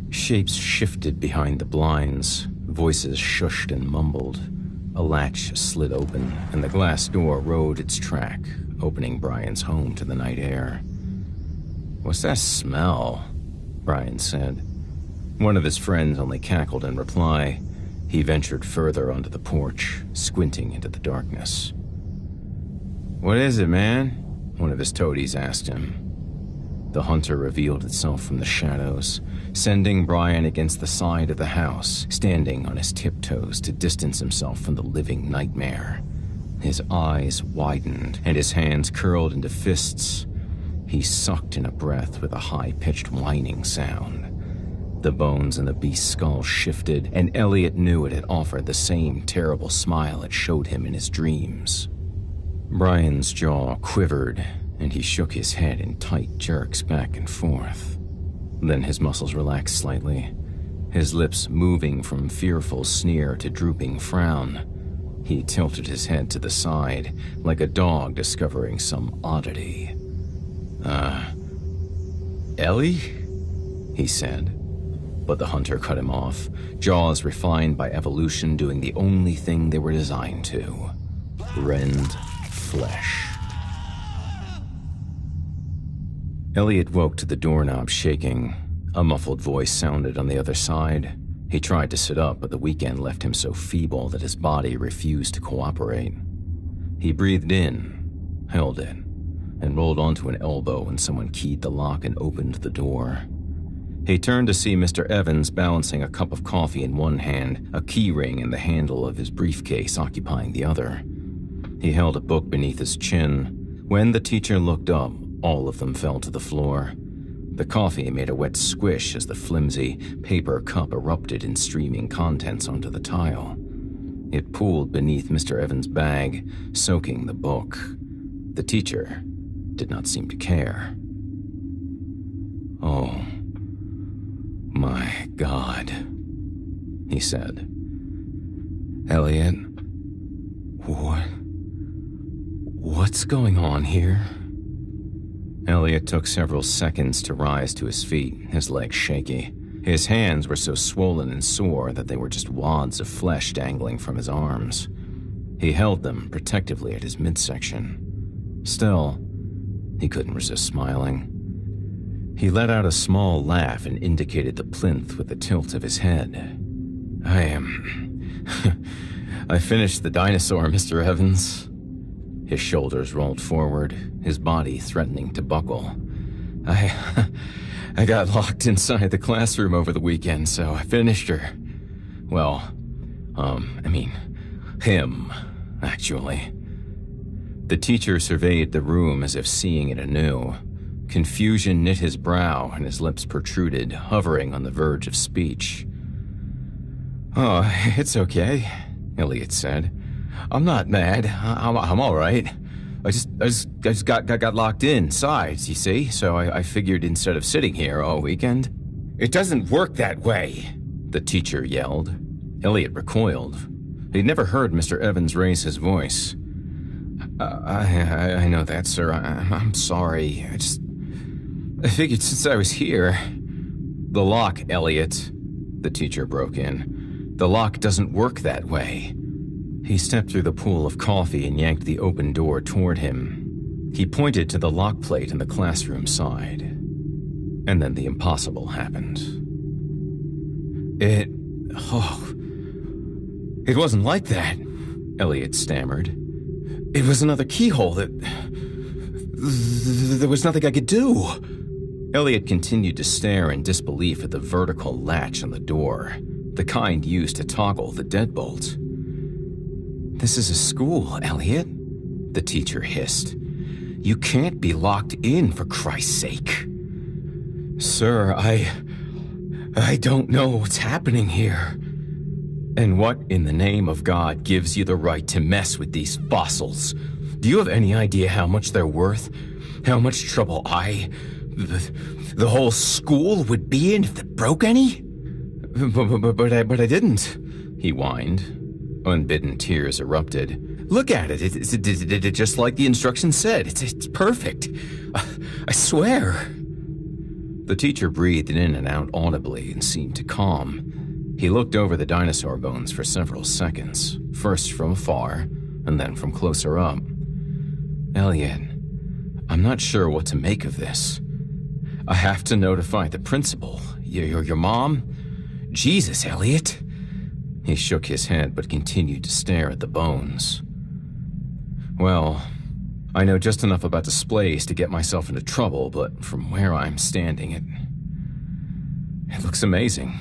Shapes shifted behind the blinds, voices shushed and mumbled. A latch slid open, and the glass door rode its track, opening Brian's home to the night air. "What's that smell?" Brian said. One of his friends only cackled in reply. He ventured further onto the porch, squinting into the darkness. "What is it, man?" one of his toadies asked him. The hunter revealed itself from the shadows, sending Brian against the side of the house, standing on his tiptoes to distance himself from the living nightmare. His eyes widened, and his hands curled into fists. He sucked in a breath with a high-pitched whining sound. The bones in the beast's skull shifted, and Elliot knew it had offered the same terrible smile it showed him in his dreams. Brian's jaw quivered, and he shook his head in tight jerks back and forth. Then his muscles relaxed slightly, his lips moving from fearful sneer to drooping frown. He tilted his head to the side, like a dog discovering some oddity. Ellie?" he said. But the hunter cut him off, jaws refined by evolution doing the only thing they were designed to: rend flesh. Elliot woke to the doorknob shaking. A muffled voice sounded on the other side. He tried to sit up, but the weekend left him so feeble that his body refused to cooperate. He breathed in, held it, and rolled onto an elbow when someone keyed the lock and opened the door. He turned to see Mr. Evans balancing a cup of coffee in one hand, a key ring and the handle of his briefcase occupying the other. He held a book beneath his chin. When the teacher looked up, all of them fell to the floor. The coffee made a wet squish as the flimsy paper cup erupted in streaming contents onto the tile. It pooled beneath Mr. Evans' bag, soaking the book. The teacher did not seem to care. "Oh, my God," he said. "Elliot, what's going on here?" Elliot took several seconds to rise to his feet, his legs shaky. His hands were so swollen and sore that they were just wads of flesh dangling from his arms. He held them protectively at his midsection. Still, he couldn't resist smiling. He let out a small laugh and indicated the plinth with a tilt of his head. I finished the dinosaur, Mr. Evans." His shoulders rolled forward, his body threatening to buckle. I got locked inside the classroom over the weekend, so I finished her. Well, him, actually. The teacher surveyed the room as if seeing it anew. Confusion knit his brow and his lips protruded, hovering on the verge of speech. "Oh, it's okay," Elliot said. "I'm not mad. I'm all right. I just got locked inside, you see, so I figured instead of sitting here all weekend." "It doesn't work that way," the teacher yelled. Elliot recoiled. He'd never heard Mr. Evans raise his voice. I know that, sir. I'm sorry. I figured since I was here." "The lock, Elliot," the teacher broke in. "The lock doesn't work that way." He stepped through the pool of coffee and yanked the open door toward him. He pointed to the lock plate in the classroom side. And then the impossible happened. It wasn't like that, Elliot stammered. It was another keyhole that... There was nothing I could do. Elliot continued to stare in disbelief at the vertical latch on the door, the kind used to toggle the deadbolt. This is a school, Elliot, the teacher hissed. You can't be locked in, for Christ's sake. Sir, I don't know what's happening here. And what in the name of God gives you the right to mess with these fossils? Do you have any idea how much they're worth? How much trouble the whole school would be in if they broke any? But I didn't, he whined. Unbidden tears erupted. Look at it. It's just like the instructions said. It's perfect. I swear. The teacher breathed in and out audibly and seemed to calm. He looked over the dinosaur bones for several seconds, first from afar, and then from closer up. Elliot, I'm not sure what to make of this. I have to notify the principal. Your mom? Jesus, Elliot. He shook his head but continued to stare at the bones. Well, I know just enough about displays to get myself into trouble, but from where I'm standing, it looks amazing.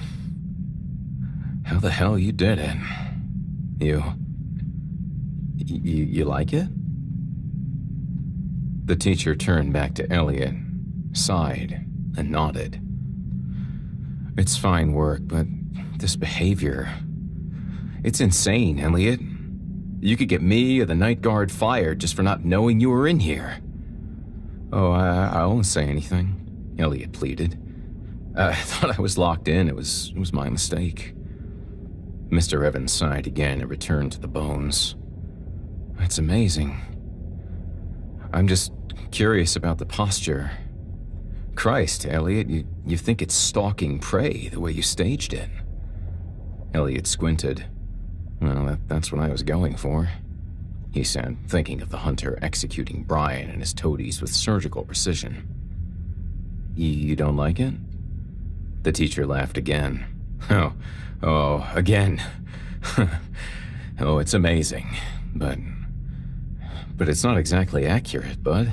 How the hell you did it? You like it? The teacher turned back to Elliot, sighed, and nodded. It's fine work, but this behavior... It's insane, Elliot. You could get me or the night guard fired just for not knowing you were in here. Oh, I won't say anything, Elliot pleaded. I thought I was locked in. It was my mistake. Mr. Evans sighed again and returned to the bones. It's amazing. I'm just curious about the posture. Christ, Elliot, you think it's stalking prey the way you staged it? Elliot squinted. Well, that's what I was going for, he said, thinking of the hunter executing Brian and his toadies with surgical precision. You don't like it? The teacher laughed again. Oh, again. Oh, it's amazing, but it's not exactly accurate, bud.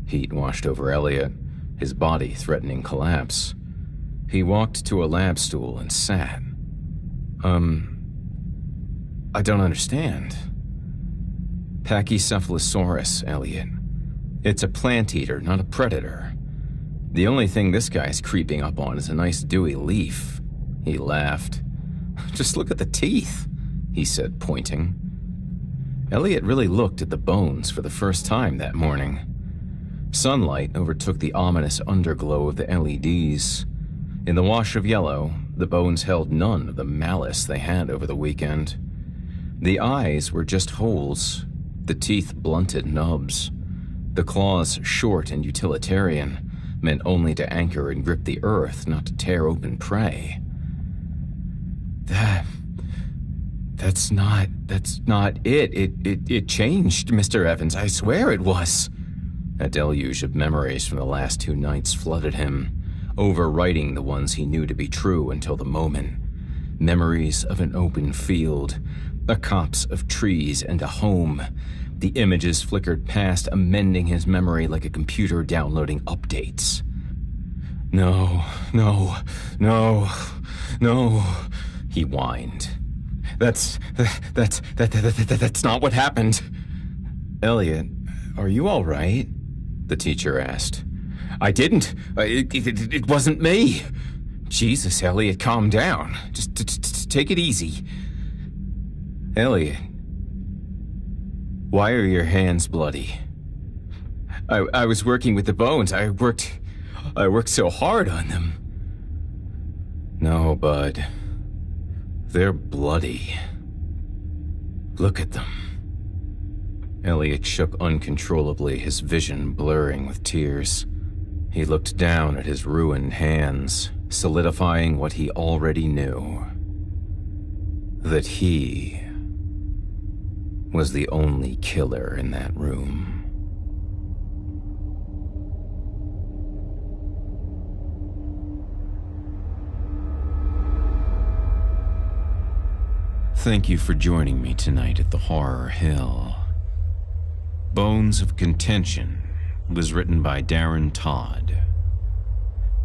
Heat washed over Elliot, his body threatening collapse. He walked to a lab stool and sat. I don't understand. Pachycephalosaurus, Elliot. It's a plant eater, not a predator. The only thing this guy's creeping up on is a nice dewy leaf. He laughed. Just look at the teeth, he said, pointing. Elliot really looked at the bones for the first time that morning. Sunlight overtook the ominous underglow of the LEDs. In the wash of yellow, the bones held none of the malice they had over the weekend. The eyes were just holes, the teeth blunted nubs, the claws short and utilitarian, meant only to anchor and grip the earth, not to tear open prey. That's not it. It changed, Mr. Evans. I swear it was. A deluge of memories from the last 2 nights flooded him, overwriting the ones he knew to be true until the moment. Memories of an open field, a copse of trees and a home. The images flickered past, amending his memory like a computer downloading updates. No, he whined. That's not what happened. Elliot, are you all right? The teacher asked. I didn't. It wasn't me. Jesus, Elliot, calm down. Just take it easy. Elliot, why are your hands bloody? I was working with the bones. I worked so hard on them. No, bud. They're bloody. Look at them. Elliot shook uncontrollably, his vision blurring with tears. He looked down at his ruined hands, solidifying what he already knew. That he was the only killer in that room. Thank you for joining me tonight at the Horror Hill. Bones of Contention was written by Darren Todd.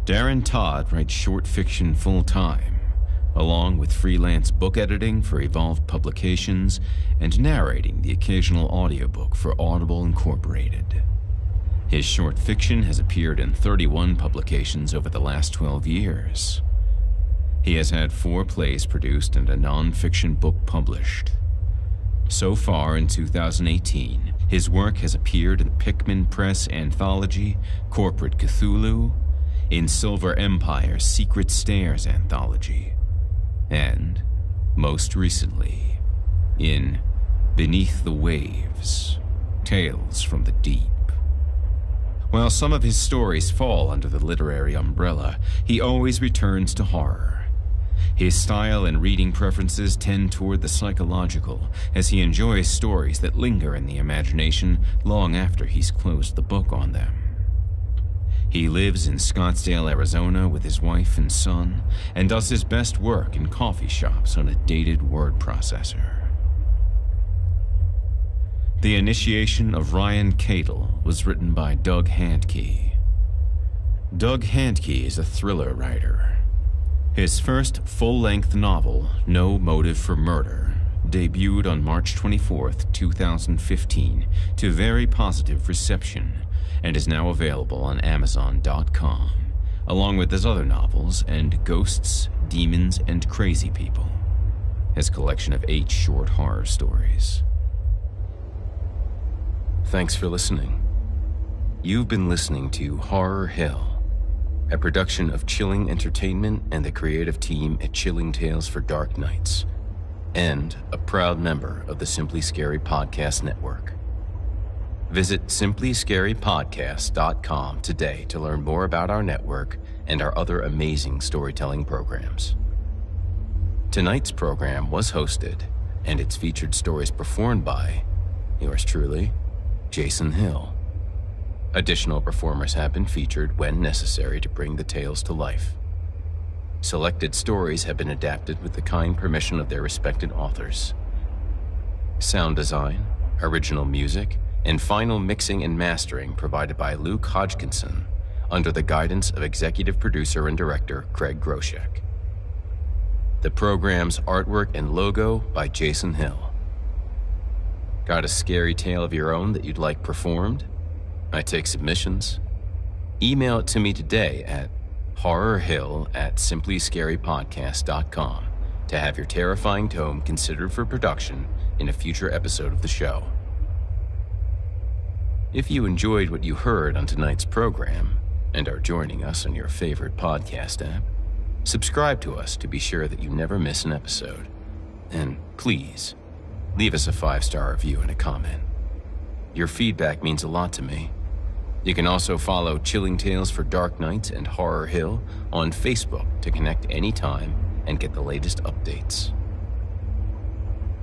Darren Todd writes short fiction full-time, along with freelance book editing for Evolved Publications and narrating the occasional audiobook for Audible Incorporated. His short fiction has appeared in 31 publications over the last 12 years. He has had 4 plays produced and a non-fiction book published. So far in 2018, his work has appeared in Pickman Press Anthology, Corporate Cthulhu, in Silver Empire's Secret Stairs Anthology, and, most recently, in Beneath the Waves, Tales from the Deep. While some of his stories fall under the literary umbrella, he always returns to horror. His style and reading preferences tend toward the psychological, as he enjoys stories that linger in the imagination long after he's closed the book on them. He lives in Scottsdale, Arizona with his wife and son, and does his best work in coffee shops on a dated word processor. The Initiation of Ryan Cadle was written by Doug Hantke. Doug Hantke is a thriller writer. His first full-length novel, No Motive for Murder, debuted on March 24, 2015, to very positive reception, and is now available on Amazon.com, along with his other novels and Ghosts, Demons, and Crazy People, his collection of 8 short horror stories. Thanks for listening. You've been listening to Horror Hill, a production of Chilling Entertainment and the creative team at Chilling Tales for Dark Nights, and a proud member of the Simply Scary Podcast Network. Visit simplyscarypodcast.com today to learn more about our network and our other amazing storytelling programs. Tonight's program was hosted, and its featured stories performed by yours truly, Jason Hill. Additional performers have been featured when necessary to bring the tales to life. Selected stories have been adapted with the kind permission of their respected authors. Sound design, original music, and final mixing and mastering provided by Luke Hodgkinson, under the guidance of executive producer and director Craig Groshek. The program's artwork and logo by Jason Hill. Got a scary tale of your own that you'd like performed? I take submissions. Email it to me today at horrorhill@simplyscarypodcast.com to have your terrifying tome considered for production in a future episode of the show. If you enjoyed what you heard on tonight's program and are joining us on your favorite podcast app, subscribe to us to be sure that you never miss an episode. And please, leave us a 5-star review and a comment. Your feedback means a lot to me. You can also follow Chilling Tales for Dark Nights and Horror Hill on Facebook to connect anytime and get the latest updates.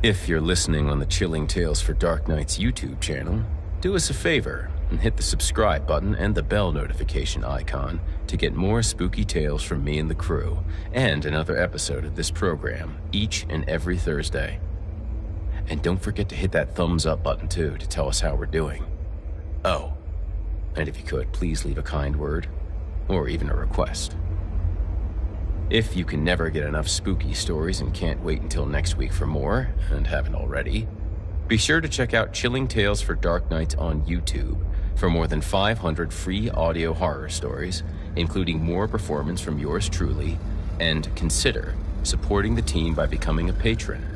If you're listening on the Chilling Tales for Dark Nights YouTube channel, do us a favor and hit the subscribe button and the bell notification icon to get more spooky tales from me and the crew, and another episode of this program each and every Thursday. And don't forget to hit that thumbs up button too to tell us how we're doing. Oh, and if you could, please leave a kind word, or even a request. If you can never get enough spooky stories and can't wait until next week for more, and haven't already, be sure to check out Chilling Tales for Dark Nights on YouTube for more than 500 free audio horror stories, including more performance from yours truly, and consider supporting the team by becoming a patron.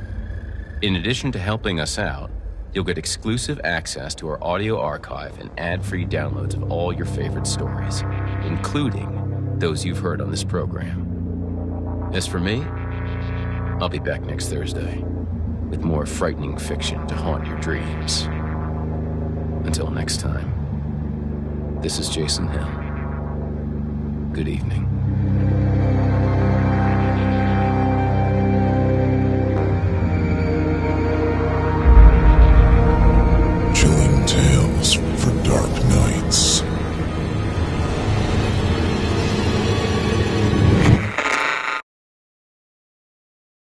In addition to helping us out, you'll get exclusive access to our audio archive and ad-free downloads of all your favorite stories, including those you've heard on this program. As for me, I'll be back next Thursday with more frightening fiction to haunt your dreams. Until next time, this is Jason Hill. Good evening.